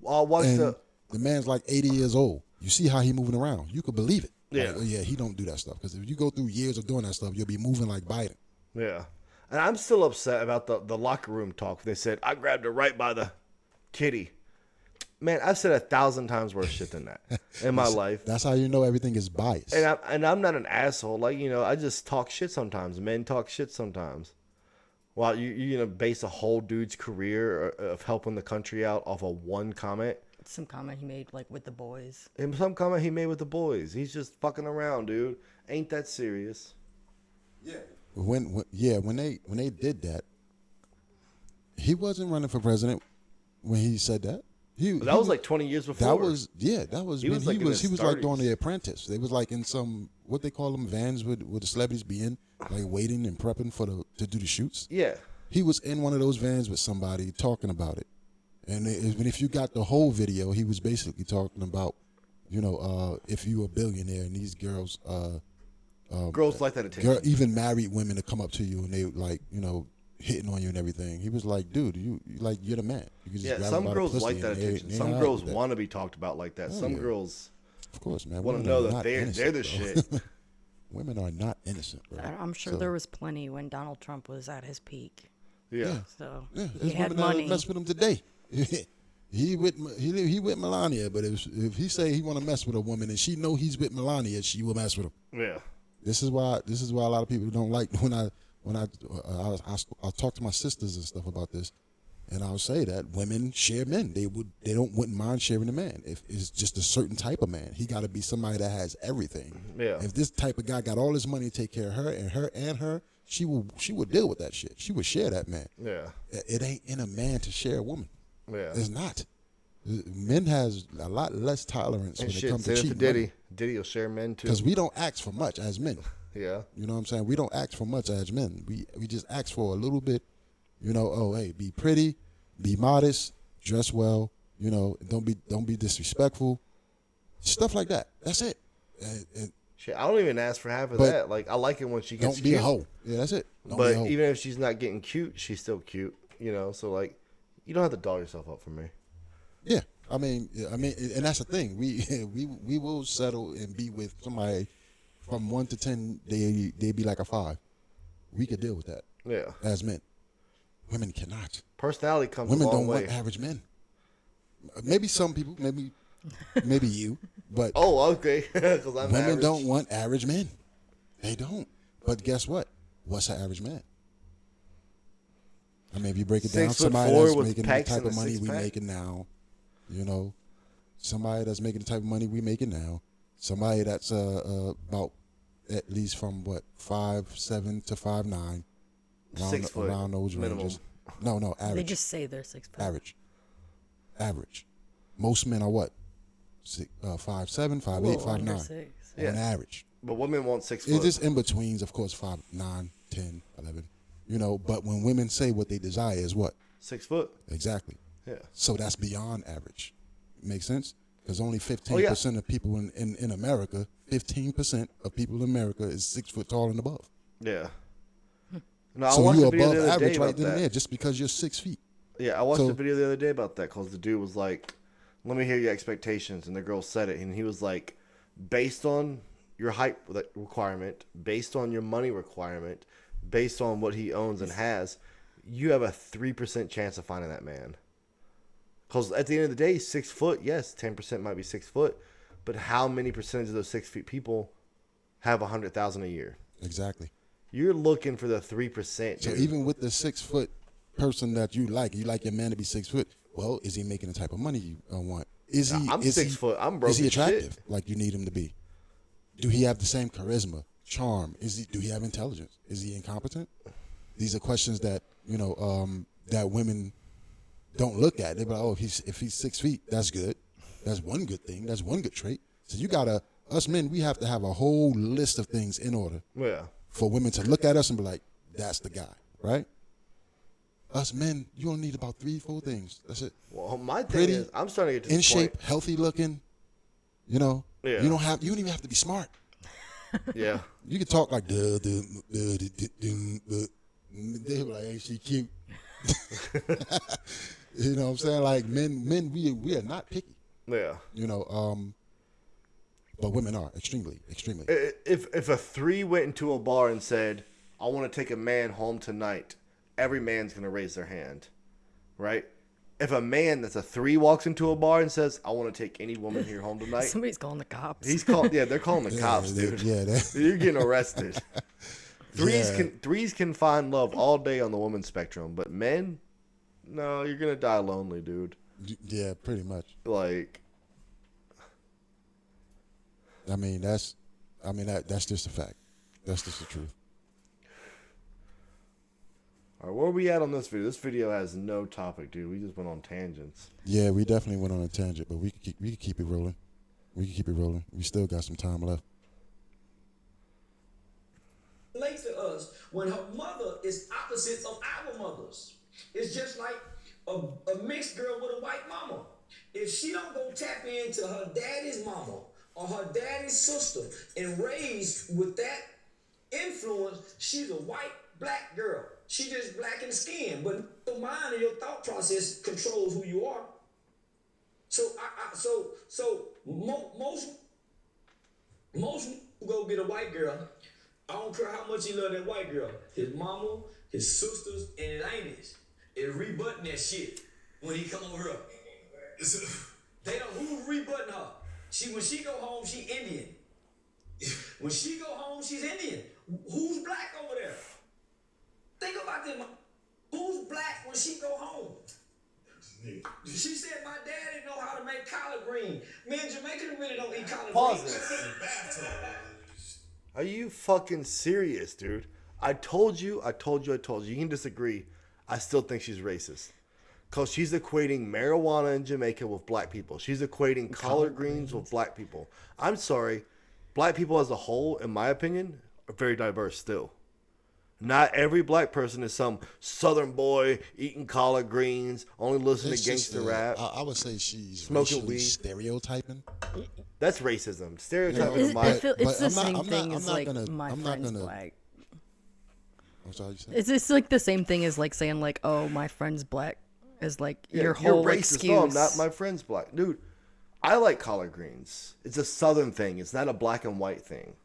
The man's like 80 years old. You see how he moving around. You could believe it. Yeah. Like, he don't do that stuff. Because if you go through years of doing that stuff, you'll be moving like Biden. Yeah. And I'm still upset about the locker room talk. They said, I grabbed her right by the kitty. Man, I've said 1,000 times worse shit than that in my life. That's how you know everything is biased. And I'm not an asshole. Like, I just talk shit sometimes. Men talk shit sometimes. Well, you base a whole dude's career of helping the country out off of one comment. Some comment he made, like, with the boys. And some comment he made with the boys. He's just fucking around, dude. Ain't that serious? Yeah. When they did that, he wasn't running for president when he said that. That was like 20 years before. That was He when was like he was like 30s. doing The Apprentice. They was like in some, what they call them, vans with the celebrities be in, like waiting and prepping to do the shoots. Yeah. He was in one of those vans with somebody talking about it. And if you got the whole video, he was basically talking about, if you a billionaire and these girls, Girls like that attention. even married women to come up to you and they like, hitting on you and everything. He was like, dude, you're the man. You can just grab some them by the girls pussy like that and they attention. ain't Some all right girls with that. want to be talked about like that. Some yeah. girls Of course, man. want to Women know are that not they're innocent, the bro. shit. Women are not innocent, bro. I'm sure there was plenty when Donald Trump was at his peak. Yeah. So Yeah, he there's had women that money. mess with him today. he with Melania, but if he say he want to mess with a woman and she know he's with Melania, she will mess with him. Yeah. This is why a lot of people don't like when I talk to my sisters and stuff about this, and I'll say that women share men. They wouldn't mind sharing a man if it's just a certain type of man. He got to be somebody that has everything. Yeah. If this type of guy got all his money to take care of her, she would deal with that shit. She would share that man. Yeah. It ain't in a man to share a woman. Yeah. It's not. Men has a lot less tolerance And when it shit, comes say to it to cheating. Diddy. Diddy will share men too. Because we don't ask for much as men. Yeah. You know what I'm saying? We don't ask for much as men. We just ask for a little bit, hey, be pretty, be modest, dress well, don't be disrespectful. Stuff like that. That's it. And Shit, I don't even ask for half of But that. Like, I like it when she gets don't be cute. a hoe. Yeah, that's it. Don't be But a hoe. even if she's not getting cute, she's still cute. So like, you don't have to doll yourself up for me. Yeah. I mean, and that's the thing. We will settle and be with somebody from 1 to 10. They be like a 5. We could deal with that. Yeah. As men. Women cannot. Personality comes Women a long don't way. want average men. Maybe some people, maybe you, but Oh, okay. Because I'm women average. don't want average men. They don't. But guess what? What's an average man? I mean, if you break it down, 6'4" somebody that's with making the pecs type and a of money we six-pack. making now, somebody that's making the type of money we making now, somebody that's about at least from 5'7" to 5'9", 6 foot around those minimum. ranges. No, average. They just say they're 6 foot. Average. Most men are what? 5'7", 5'8", Under 5'9". 6. Yeah. On average. But women want 6 foot. It's just in betweens, of course, 5'9", 10, 11. But when women say what they desire is what? 6 foot. Exactly. Yeah. So that's beyond average. Make sense? Because only 15% of people in America, 15% of people in America is 6 foot tall and above. Yeah. No, I So watched you're a video above the other average day right about then and that. there just because you're 6 feet. Yeah, I watched So- a video the other day about that because the dude was like, let me hear your expectations. And the girl said it. And he was like, based on your height requirement, based on your money requirement, based on what he owns and has, you have a 3% chance of finding that man. Because at the end of the day, 6 foot, yes, 10% might be 6 foot. But how many percentage of those 6 feet people have $100,000 a year? Exactly. You're looking for the 3%. So dude. even with the 6 foot person that you like your man to be 6 foot. Well, is he making the type of money you want? Is he? I'm is 6 he, foot. I'm broke Is he as shit. attractive like you need him to be? Do he have the same charisma, charm? Do he have intelligence? Is he incompetent? These are questions that that women don't look at. They're like, oh, if he's 6 feet, that's good. That's one good thing. That's one good trait. So us men, we have to have a whole list of things in order Yeah. for women to look at us and be like, that's the guy, right? Us men, you only need about 3-4 things. That's it. Well, my thing Pretty, is, I'm starting to get to in the shape, point. healthy looking. Yeah. You don't even have to be smart. Yeah. You can talk like They be like, hey, she cute. You know what I'm saying? Like men, we are not picky. Yeah. But women are extremely. If a 3 went into a bar and said, I want to take a man home tonight, every man's going to raise their hand, right? If a man that's a 3 walks into a bar and says, I want to take any woman here home tonight. Somebody's calling the cops. They're calling the cops, dude. You're getting arrested. Threes can find love all day on the women's spectrum, but men, no, you're going to die lonely, dude. Yeah, pretty much. Like, that's just a fact. That's just the truth. all right, where are we at on this video? This video has no topic, dude. We just went on tangents. Yeah, we definitely went on a tangent, but we can keep it rolling. We can keep it rolling. We still got some time left. Relate to us when her mother is opposites of our mothers. It's just like a mixed girl with a white mama. If she don't go tap into her daddy's mama or her daddy's sister and raised with that influence, she's a white black girl. She just black in the skin, but your mind and your thought process controls who you are. So most go get a white girl. I don't care how much he love that white girl. His mama, his sisters, and his aunties is rebutting that shit when he come over here. They don't. Who's rebutting her? When she go home, she Indian. When she go home, she's Indian. Who's black over there? Think about this. Who's black when she go home? She said, my daddy know how to make collard green. Me and Jamaicans really don't eat collard Pause greens. it. Are you fucking serious, dude? I told you. You can disagree. I still think she's racist. Because she's equating marijuana in Jamaica with black people. She's equating collard greens with black people. I'm sorry. Black people as a whole, in my opinion, are very diverse still. Not every black person is some southern boy eating collard greens, only listening to gangster rap. I would say she's smoking weed, stereotyping. That's racism. Stereotyping. It's the same thing as like my friend's black. I'm sorry, you said? It's like the same thing as like saying like, oh, my friend's black is like your whole you're racist. excuse. No, I'm not. My friend's black, dude. I like collard greens. It's a southern thing. It's not a black and white thing.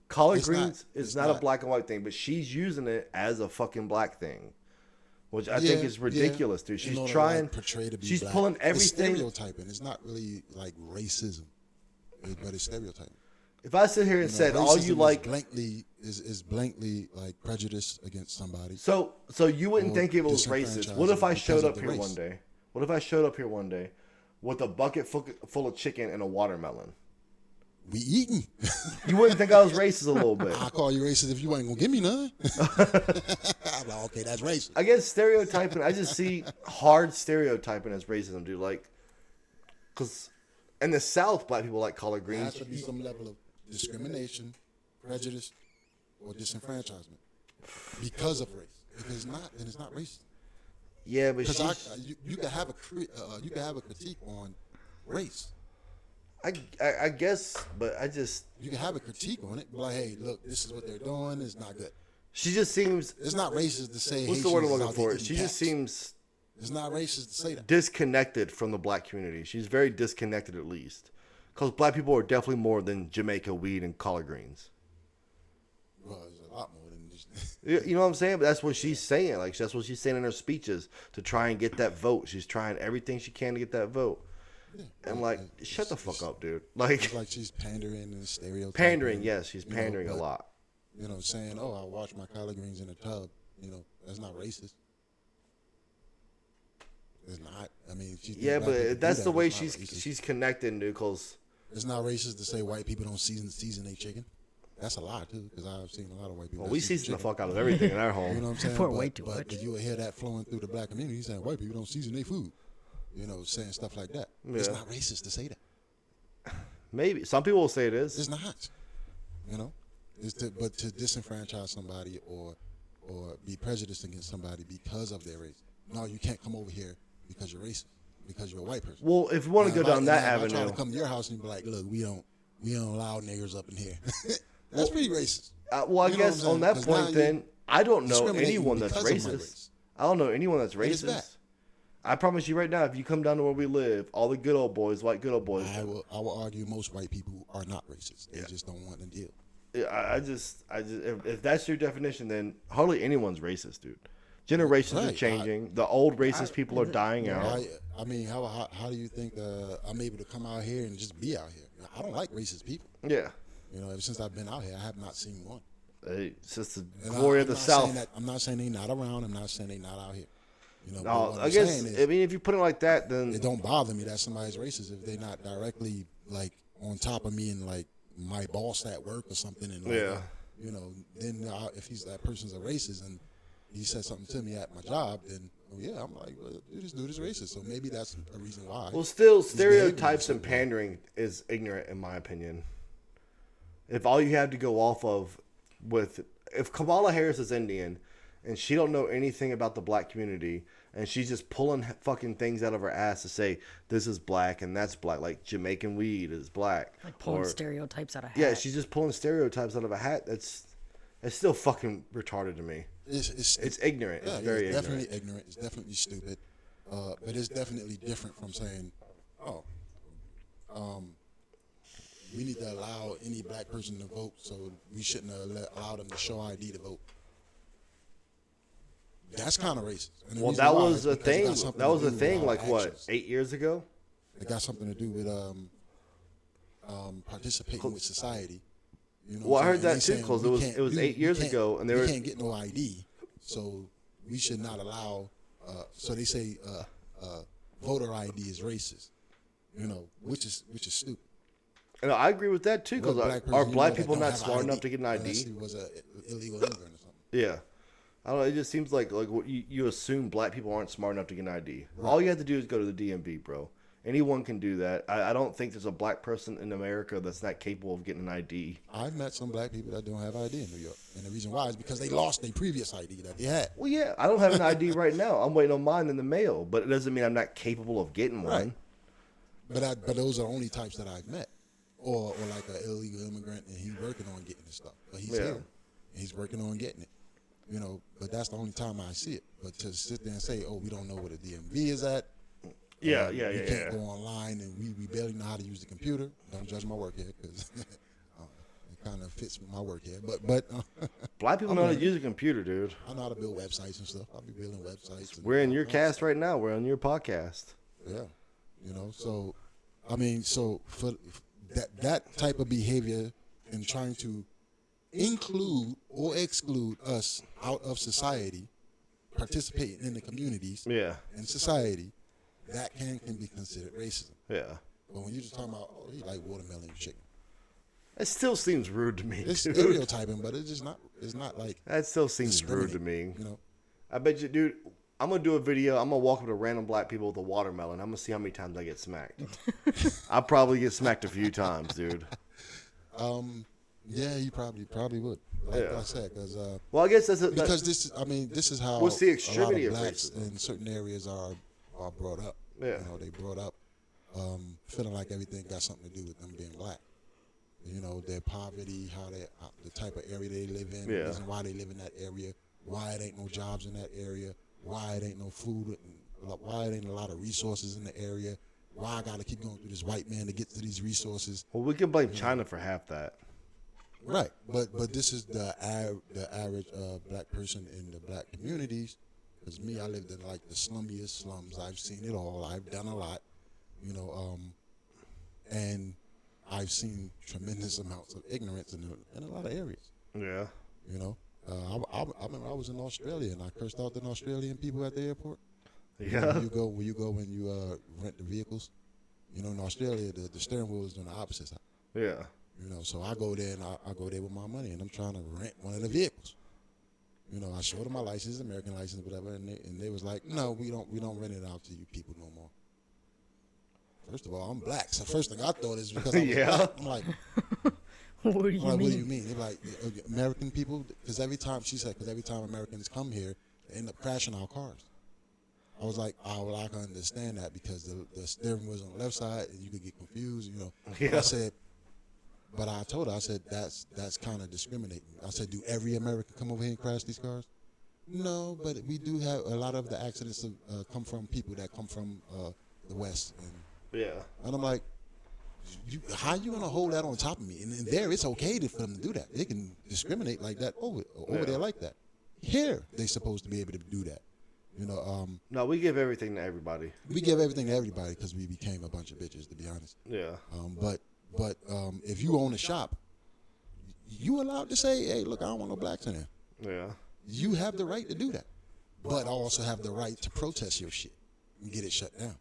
Collard greens is not a black and white thing, but she's using it as a fucking black thing, which I think is ridiculous, dude. She's trying. Portray to be she's black. pulling everything. It's stereotyping. It's not really like racism, but it's stereotyping. If I sit here and said all you like is blankly like prejudice against somebody. So you wouldn't think it was racist. What if I showed up here one day? What if I showed up here one day with a bucket full of chicken and a watermelon? We eating. You wouldn't think I was racist a little bit. I call you racist if you ain't gonna give me none. I'm like, okay, that's racist. I guess stereotyping. I just see hard stereotyping as racism, dude. Like, cause in the South, black people like collard There has greens. to be some level of discrimination, prejudice, or disenfranchisement because of race. If it's not, then it's not racist. Yeah, but because you can have a critique on race. I guess, but I just you can have a critique on it, but like, hey, look, this is what they're doing. It's not good. She just seems. It's not racist to say. What's the word I'm looking for? She just seems. It's not racist to say that. Disconnected from the black community. She's very disconnected, at least, because black people are definitely more than Jamaica weed and collard greens. Well, there's a lot more than just. You know what I'm saying? But that's what she's saying. Like that's what she's saying in her speeches to try and get that vote. She's trying everything she can to get that vote. Yeah, and like, shut the fuck up, dude. Like, it's like she's pandering and stereotyping. Pandering, yes, she's pandering a lot. You know, saying, "Oh, I wash my collard greens in a tub." You know, that's not racist. It's not. I mean, but that's the way she's connecting, dude. Cause it's not racist to say white people don't season their chicken. That's a lie too, because I've seen a lot of white people. Well, we season the fuck out of everything in our home. You know what I'm saying? For way too much. But you will hear that flowing through the black community, saying white people don't season their food. You know, saying stuff like that. Yeah. It's not racist to say that. Maybe some people will say it is. It's not. You know, but to disenfranchise somebody or be prejudiced against somebody because of their race. No, you can't come over here because you're racist, because you're a white person. Well, if you want to go down that avenue, I try to come to your house and be like, look, we don't allow niggers up in here. That's pretty racist. Well, I guess on that point, then I don't know anyone that's racist. I don't know anyone that's racist. I promise you right now, if you come down to where we live, all the good old boys, white good old boys. I will argue most white people are not racist. They just don't want to deal. If that's your definition, then hardly anyone's racist, dude. Generations are changing. The old racist people are dying out. I mean, how do you think I'm able to come out here and just be out here? I don't like racist people. Yeah. You know, ever since I've been out here, I have not seen one. It's just the glory of the South. I'm not saying they not around. I'm not saying they not out here. You know, no, I guess, I mean, if you put it like that, then it don't bother me that somebody's racist if they're not directly like on top of me and like my boss at work or something. And like, you know, then if that person's a racist and he said something to me at my job, then I'm like, well, this dude is racist. So maybe that's a reason why. Well, still, stereotypes and pandering is ignorant, in my opinion. If all you have to go off of if Kamala Harris is Indian and she don't know anything about the black community and she's just pulling fucking things out of her ass to say this is black and that's black, like Jamaican weed is black, like pulling stereotypes out of hat. Yeah, she's just pulling stereotypes out of a hat. It's still fucking retarded to me. It's ignorant. Yeah, it's very ignorant. Definitely ignorant. It's definitely stupid. But it's definitely different from saying, we need to allow any black person to vote, so we shouldn't allow them to show ID to vote. That's kind of racist. Well, that was a thing. That was a thing like what, 8 years ago? It got something to do with participating with society. You know, well, I heard that too, because it was 8 years ago, and we can't get no ID, so we should not allow. So they say voter ID is racist. You know, which is stupid. And I agree with that too, because are black people not smart enough to get an ID? Unless he was an illegal immigrant or something. Yeah. I don't know. It just seems like you assume black people aren't smart enough to get an ID. Right. All you have to do is go to the DMV, bro. Anyone can do that. I don't think there's a black person in America that's not capable of getting an ID. I've met some black people that don't have ID in New York. And the reason why is because they lost their previous ID that they had. Well, yeah. I don't have an ID right now. I'm waiting on mine in the mail. But it doesn't mean I'm not capable of getting one. But those are the only types that I've met. Or like an illegal immigrant and he's working on getting this stuff. But he's here. And he's working on getting it. You know, but that's the only time I see it. But to sit there and say, we don't know where the DMV is at. We can't go online and we barely know how to use the computer. Don't judge my work here because it kind of fits with my work here. But black people know how to use a computer, dude. I know how to build websites and stuff. I'll be building websites. We're in your cast right now. We're on your podcast. Yeah. You know, so, I mean, so for that type of behavior and trying to include or exclude us out of society, participating in the communities and society, that can be considered racism. Yeah. But when you're just talking about, you like watermelon and chicken. It still seems rude to me. It's stereotyping, but it's not like. That still seems rude to me. You know? I bet you, dude, I'm going to do a video. I'm going to walk up to random black people with a watermelon. I'm going to see how many times I get smacked. I'll probably get smacked a few times, dude. Yeah, you probably would. Like I said, because well, I guess this is how what's the extremity a lot of blacks racism in certain areas are brought up. Yeah, you know, they brought up feeling like everything got something to do with them being black. You know, their poverty, the type of area they live in, the reason why they live in that area, why it ain't no jobs in that area, why it ain't no food, why it ain't a lot of resources in the area, why I got to keep going through this white man to get to these resources. Well, we can blame China for half that. Right, but this is the average black person in the black communities. Because me, I lived in like the slummiest slums. I've seen it all. I've done a lot, you know, and I've seen tremendous amounts of ignorance in a lot of areas. Yeah, you know, I remember I was in Australia and I cursed out the Australian people at the airport. Yeah, when you rent the vehicles, you know, in Australia the steering wheel is on the opposite side. Yeah. You know, so I go there and I go there with my money and I'm trying to rent one of the vehicles. You know, I showed them my license, American license, whatever, and they was like, no, we don't rent it out to you people no more. First of all, I'm black, so first thing I thought is because I'm black. I'm like, what do you mean? What do you mean? They're like, American people, because every time Americans come here, they end up crashing our cars. I was like, well, I can understand that because the steering wheel's on the left side and you could get confused, you know. Yeah. I said, but I told her, I said, that's kind of discriminating. I said, do every American come over here and crash these cars? No, but we do have a lot of the accidents come from people that come from the West. And I'm like, How you gonna hold that on top of me? And there, it's okay for them to do that. They can discriminate like that over there like that. Here, they supposed to be able to do that. You know. No, we give everything to everybody. We give everything to everybody because we became a bunch of bitches, to be honest. Yeah. But if you own a shop, you allowed to say, hey, look, I don't want no blacks in there. Yeah. You have the right to do that. But I also have the right to protest your shit and get it shut down.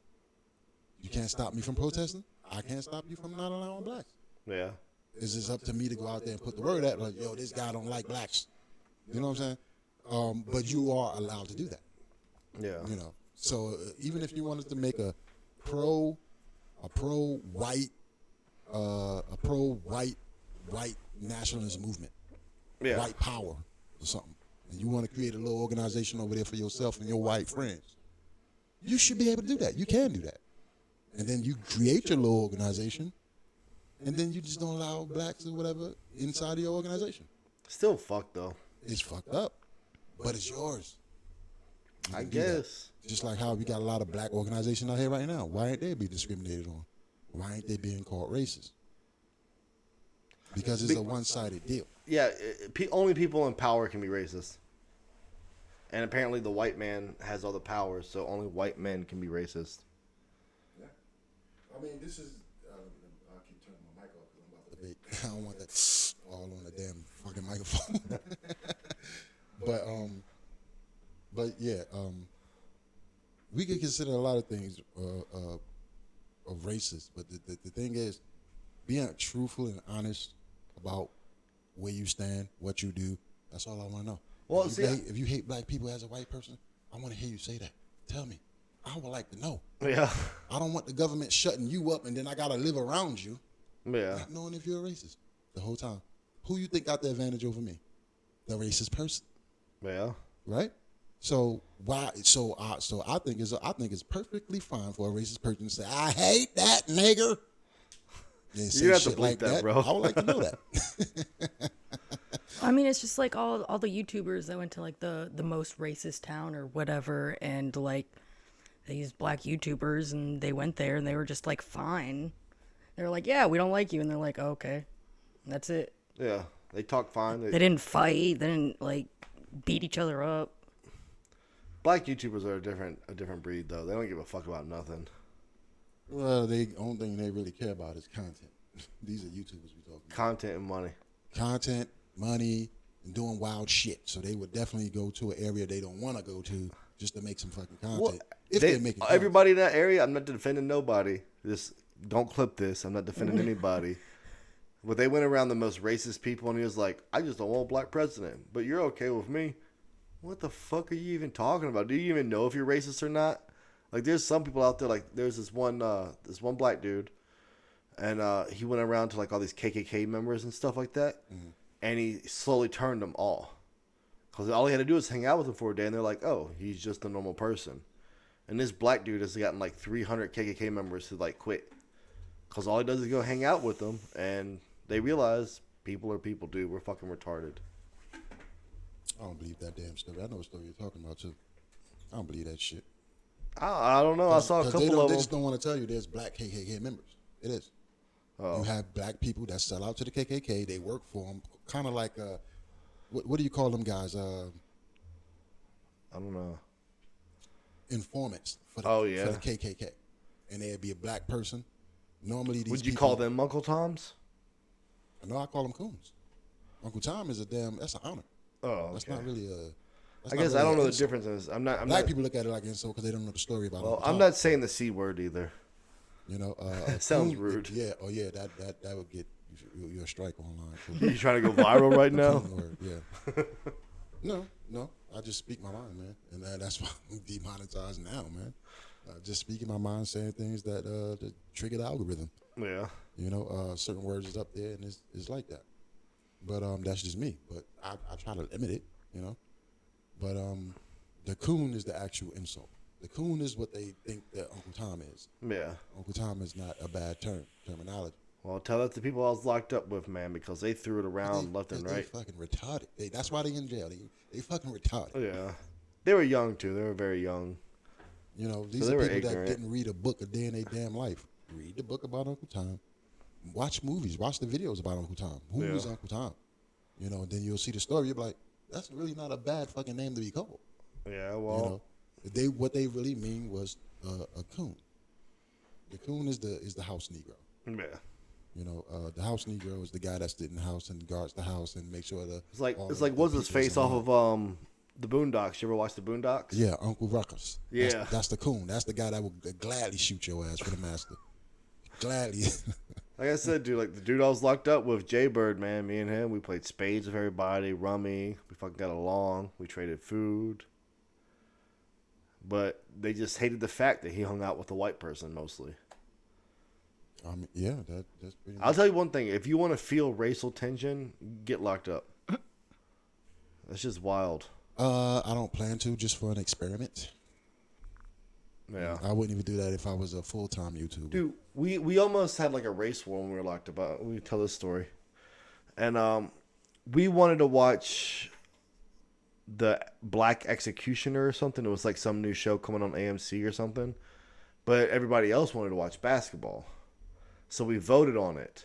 You can't stop me from protesting. I can't stop you from not allowing blacks. Yeah. It's just up to me to go out there and put the word out like, yo, this guy don't like blacks. You know what I'm saying? But you are allowed to do that. Yeah. You know. So even if you wanted to make a white nationalist movement, white power or something, and you want to create a little organization over there for yourself and your white friends, you should be able to do that. You can do that. And then you create your little organization, and then you just don't allow blacks or whatever inside of your organization. Still fucked though. It's fucked up, but it's yours. I guess. Just like how we got a lot of black organizations out here right now. Why ain't they being discriminated on? Why ain't they being called racist? Because it's a one-sided deal. Yeah, only people in power can be racist. And apparently the white man has all the power, so only white men can be racist. Yeah. I mean, this is... I'll keep turning my mic off because I'm about to debate. I don't want that all on the damn fucking microphone. But yeah, we could consider a lot of things of racist, but the thing is, being truthful and honest about where you stand, what you do, that's all I want to know. Well, if you hate black people as a white person, I want to hear you say that. Tell me. I would like to know. Yeah. I don't want the government shutting you up and then I got to live around you. Yeah. Not knowing if you're a racist the whole time. Who you think got the advantage over me? The racist person. Yeah. Right? So why? So I think it's perfectly fine for a racist person to say, "I hate that nigger." You have to bleep that, bro. I would like to know that. I mean, it's just like all the YouTubers that went to like the most racist town or whatever, and like these black YouTubers, and they went there and they were just like fine. They were like, "Yeah, we don't like you," and they're like, oh, "Okay, that's it." Yeah, they talk fine. They didn't fight. They didn't like beat each other up. Black YouTubers are a different breed, though. They don't give a fuck about nothing. Well, the only thing they really care about is content. These are YouTubers we talking about. Content and money. Content, money, and doing wild shit. So they would definitely go to an area they don't want to go to just to make some fucking content. Well, if they're making content. everybody in that area, I'm not defending nobody. Just don't clip this. I'm not defending anybody. But they went around the most racist people, and he was like, I just don't want a black president. But you're okay with me. What the fuck are you even talking about? Do you even know if you're racist or not? Like, there's some people out there, like, there's this one black dude, and he went around to, like, all these KKK members and stuff like that, and he slowly turned them all. Because all he had to do was hang out with them for a day, and they're like, oh, he's just a normal person. And this black dude has gotten, like, 300 KKK members to, like, quit. Because all he does is go hang out with them, and they realize people are people, dude. We're fucking retarded. I don't believe that damn story. I know what story you're talking about, too. I don't believe that shit. I don't know. I saw a couple of them. They just don't want to tell you there's black KKK members. It is. Oh. You have black people that sell out to the KKK. They work for them. Kind of like, what do you call them guys? I don't know. Informants for the KKK. And they'd be a black person. Normally these Would you call them Uncle Toms? No, I call them coons. Uncle Tom is that's an honor. Oh, okay. That's not really I guess I don't know the differences. Black people look at it like insult because they don't know the story about it. Well, I'm not saying the C word either. You know, sounds rude. Yeah. Oh, yeah. That would get you a strike online. You trying to go viral right now? Word, yeah. No. I just speak my mind, man, and that's why I'm demonetized now, man. Just speaking my mind, saying things that trigger the algorithm. Yeah. You know, certain words is up there, and it's like that. But that's just me. But I try to limit it, you know. But the coon is the actual insult. The coon is what they think that Uncle Tom is. Yeah. Uncle Tom is not a bad terminology. Well, tell that to people I was locked up with, man, because they threw it around left and right. They fucking retarded. That's why they in jail. They fucking retarded. Yeah. They were young, too. They were very young. You know, these are people that didn't read a book a day in their damn life. Read the book about Uncle Tom. watch movies, watch the videos about Uncle Tom. Who is Uncle Tom? You know, then you'll see the story. You'll be like, that's really not a bad fucking name to be called. Yeah, well, you know, what they really mean was a coon. The coon is the house Negro. Yeah. You know, the house Negro is the guy that's in the house and guards the house and makes sure that it's like what's his face off of the Boondocks? You ever watch the Boondocks? Yeah, Uncle Ruckus. Yeah, that's the coon. That's the guy that will gladly shoot your ass for the master. Gladly. Like I said, dude, like the dude I was locked up with, Jay Bird, man, me and him, we played spades with everybody, rummy. We fucking got along. We traded food. But they just hated the fact that he hung out with a white person mostly. Yeah, that's pretty much. I'll tell you one thing. If you want to feel racial tension, get locked up. That's just wild. I don't plan to, just for an experiment. Yeah. I wouldn't even do that if I was a full-time YouTuber. Dude, we almost had like a race war when we were locked up. We tell this story. And we wanted to watch the Black Executioner or something. It was like some new show coming on AMC or something. But everybody else wanted to watch basketball. So we voted on it.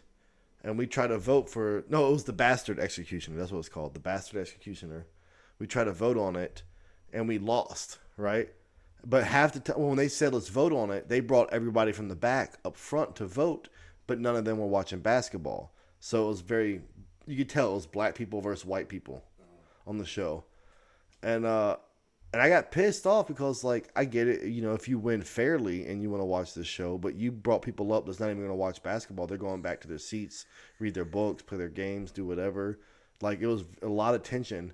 And we tried to vote for... No, it was the Bastard Executioner. That's what it's called. The Bastard Executioner. We tried to vote on it. And we lost, right? But half the time, when they said let's vote on it, they brought everybody from the back up front to vote. But none of them were watching basketball. So it was very... You could tell it was black people versus white people on the show. And I got pissed off because, like, I get it, you know, if you win fairly and you want to watch this show, but you brought people up that's not even going to watch basketball. They're going back to their seats, read their books, play their games, do whatever. Like, it was a lot of tension.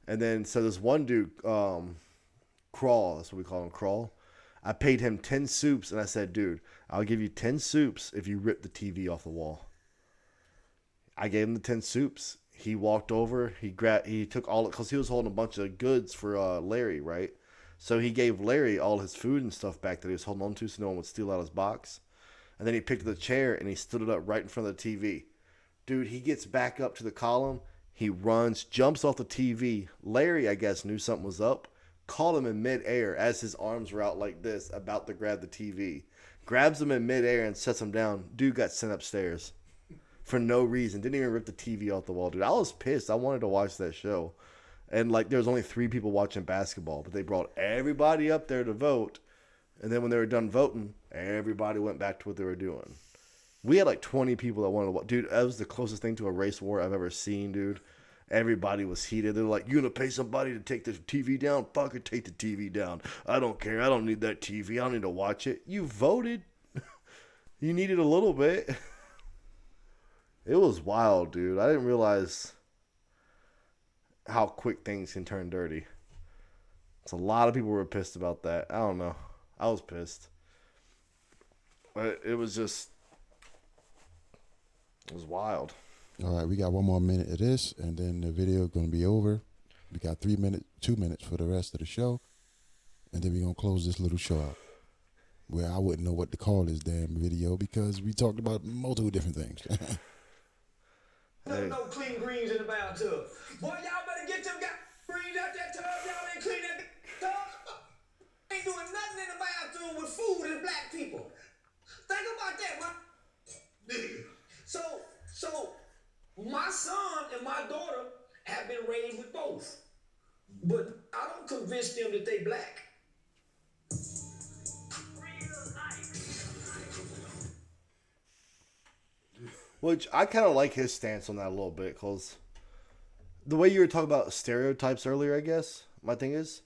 And then, so this one dude, Crawl, that's what we call him, Crawl. I paid him 10 soups, and I said, dude, I'll give you 10 soups if you rip the TV off the wall. I gave him the 10 soups. He walked over, he took all, because he was holding a bunch of goods for Larry, right? So he gave Larry all his food and stuff back that he was holding on to so no one would steal out his box. And then he picked up the chair and he stood it up right in front of the TV. Dude, he gets back up to the column. He runs, jumps off the TV. Larry, I guess, knew something was up. Caught him in midair as his arms were out like this, about to grab the TV. Grabs him in midair and sets him down. Dude got sent upstairs. For no reason. Didn't even rip the TV off the wall, dude. I was pissed. I wanted to watch that show. And, like, there was only 3 people watching basketball. But they brought everybody up there to vote. And then when they were done voting, everybody went back to what they were doing. We had, like, 20 people that wanted to watch. Dude, that was the closest thing to a race war I've ever seen, dude. Everybody was heated. They're like, you going to pay somebody to take the TV down? Fucking take the TV down. I don't care. I don't need that TV. I don't need to watch it. You voted. You needed a little bit. It was wild, dude. I didn't realize how quick things can turn dirty. So a lot of people were pissed about that. I don't know. I was pissed. But it was just... It was wild. All right, we got one more minute of this, and then the video is going to be over. We got 2 minutes for the rest of the show, and then we're going to close this little show out. Where I wouldn't know what to call this damn video because we talked about multiple different things. No clean greens in the bathtub. Boy, y'all better get them greens out that tub. Y'all ain't clean that tub. Ain't doing nothing in the bathroom with food as black people. Think about that, man. So my son and my daughter have been raised with both. But I don't convince them that they black. Which I kind of like his stance on that a little bit, because the way you were talking about stereotypes earlier, I guess, my thing is,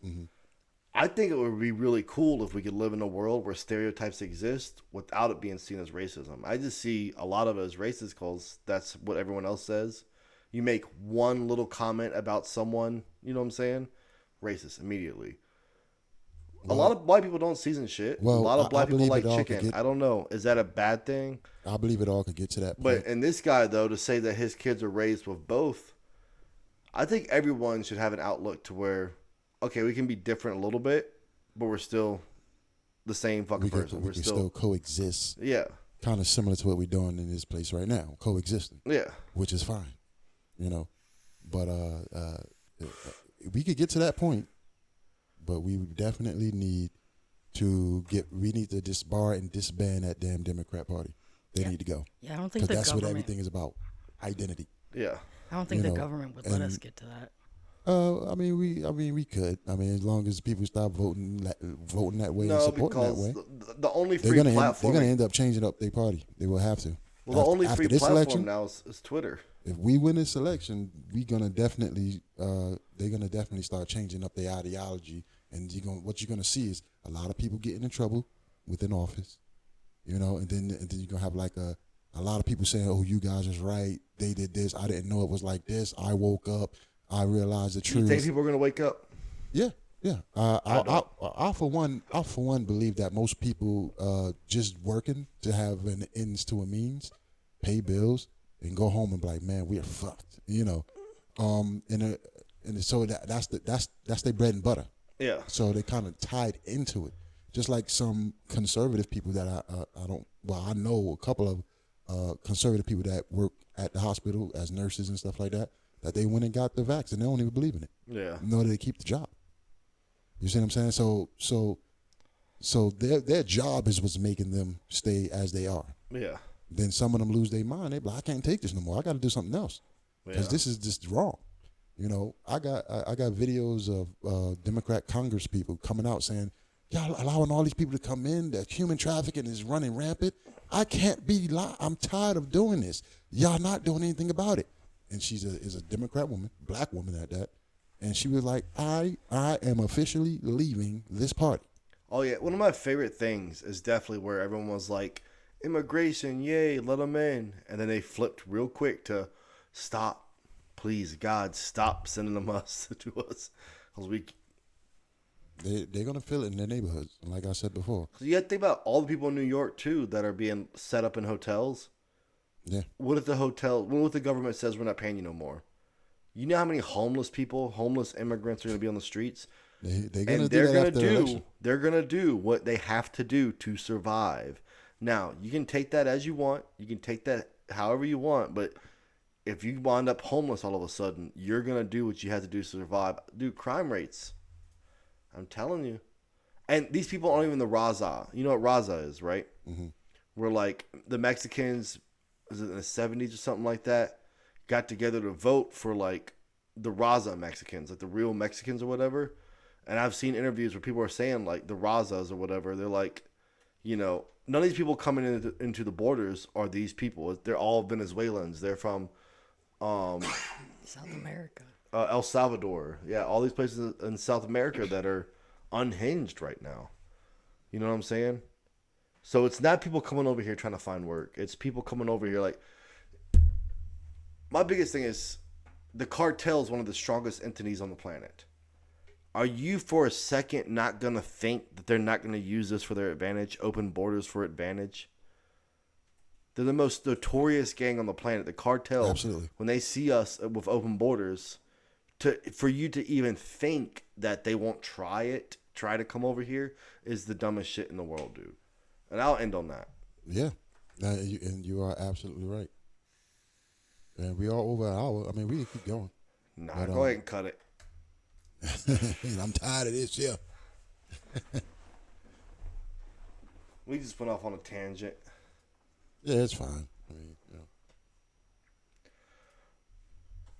I think it would be really cool if we could live in a world where stereotypes exist without it being seen as racism. I just see a lot of it as racist because that's what everyone else says. You make one little comment about someone, you know what I'm saying? Racist immediately. Well, a lot of white people don't season shit. Well, a lot of black people like chicken. get, I don't know. Is that a bad thing? I believe it all could get to that point. But in this guy, though, to say that his kids are raised with both, I think everyone should have an outlook to where, okay, we can be different a little bit, but we're still the same fucking person. We can still coexist. Yeah. Kind of similar to what we're doing in this place right now, coexisting. Yeah. Which is fine, you know. But we could get to that point. But we definitely need to disbar and disband that damn Democrat Party. they need to go. Yeah, I don't think Because the that's government. what everything is about, identity. Yeah. I don't think you the know, government would let us get to that. I mean, we could. I mean, as long as people stop voting that way and No, supporting that because way, the only they're free gonna platform. end up changing up their party. They will have to. Well, the only After free this platform election, now is Twitter. if we win this election, they're gonna definitely start changing up their ideology, and what you're gonna see is a lot of people getting in trouble within office, and then you're gonna have like a lot of people saying, "Oh, you guys is right. They did this. I didn't know it was like this. I woke up. I realized the truth." You think people are gonna wake up? Yeah. I for one believe that most people just working to have an ends to a means, pay bills, and go home and be like, man, we are fucked. And so that's their bread and butter. Yeah. So they kind of tied into it, just like some conservative people that I know a couple of conservative people that work at the hospital as nurses and stuff like that they went and got the vaccine and they don't even believe in it. Yeah. Nor do they keep the job. You see what I'm saying? So their job is what's making them stay as they are. Yeah. Then some of them lose their mind. They be like, I can't take this no more. I got to do something else because this is just wrong. I got videos of Democrat Congress people coming out saying, y'all allowing all these people to come in. That human trafficking is running rampant. I can't be I'm tired of doing this. Y'all not doing anything about it. And she's a Democrat woman, black woman at that. And she was like, I am officially leaving this party. Oh, yeah. One of my favorite things is definitely where everyone was like, immigration, yay, let them in. And then they flipped real quick to stop. Please, God, stop sending them to us. Because They're going to feel it in their neighborhoods, like I said before. So you got to think about all the people in New York, too, that are being set up in hotels. Yeah. What if the government says we're not paying you no more? You know how many homeless immigrants are going to be on the streets? They're going to do that after the election. They're going to do what they have to do to survive. Now, you can take that as you want. You can take that however you want. But if you wind up homeless all of a sudden, you're going to do what you have to do to survive. Dude, crime rates. I'm telling you. And these people aren't even the Raza. You know what Raza is, right? Mm-hmm. Where like the Mexicans, is it in the 70s or something like that, got together to vote for like the Raza Mexicans, like the real Mexicans or whatever. And I've seen interviews where people are saying like the Razas or whatever. They're like, none of these people coming into the borders are these people. They're all Venezuelans. They're from South America. El Salvador. Yeah, all these places in South America that are unhinged right now. You know what I'm saying? So it's not people coming over here trying to find work. It's people coming over here like... My biggest thing is the cartel is one of the strongest entities on the planet. Are you for a second not going to think that they're not going to use this for their advantage, open borders for advantage? They're the most notorious gang on the planet, the cartel. Absolutely. When they see us with open borders, for you to even think that they won't try to come over here is the dumbest shit in the world, dude. And I'll end on that. Yeah. And you are absolutely right. And we are over an hour. I mean, we can keep going. Nah, But, go ahead and cut it. I'm tired of this, yeah. We just went off on a tangent. Yeah, it's fine. I mean,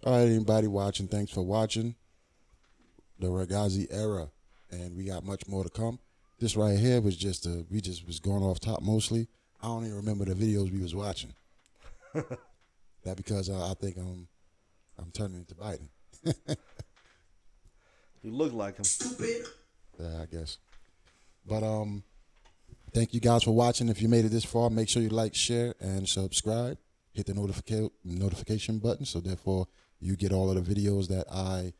All right, anybody watching, thanks for watching. The Ragazzi era. And we got much more to come. This right here was we just was going off top mostly. I don't even remember the videos we was watching. That because I think I'm turning into Biden. You look like him. Yeah, I guess. But thank you guys for watching. If you made it this far, make sure you like, share, and subscribe. Hit the notification button so therefore you get all of the videos that I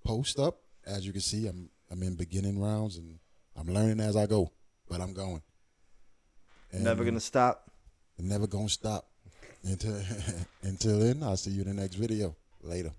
post up. As you can see, I'm in beginning rounds and I'm learning as I go, but I'm going. And Never gonna stop. Never gonna stop. Until then, I'll see you in the next video. Later.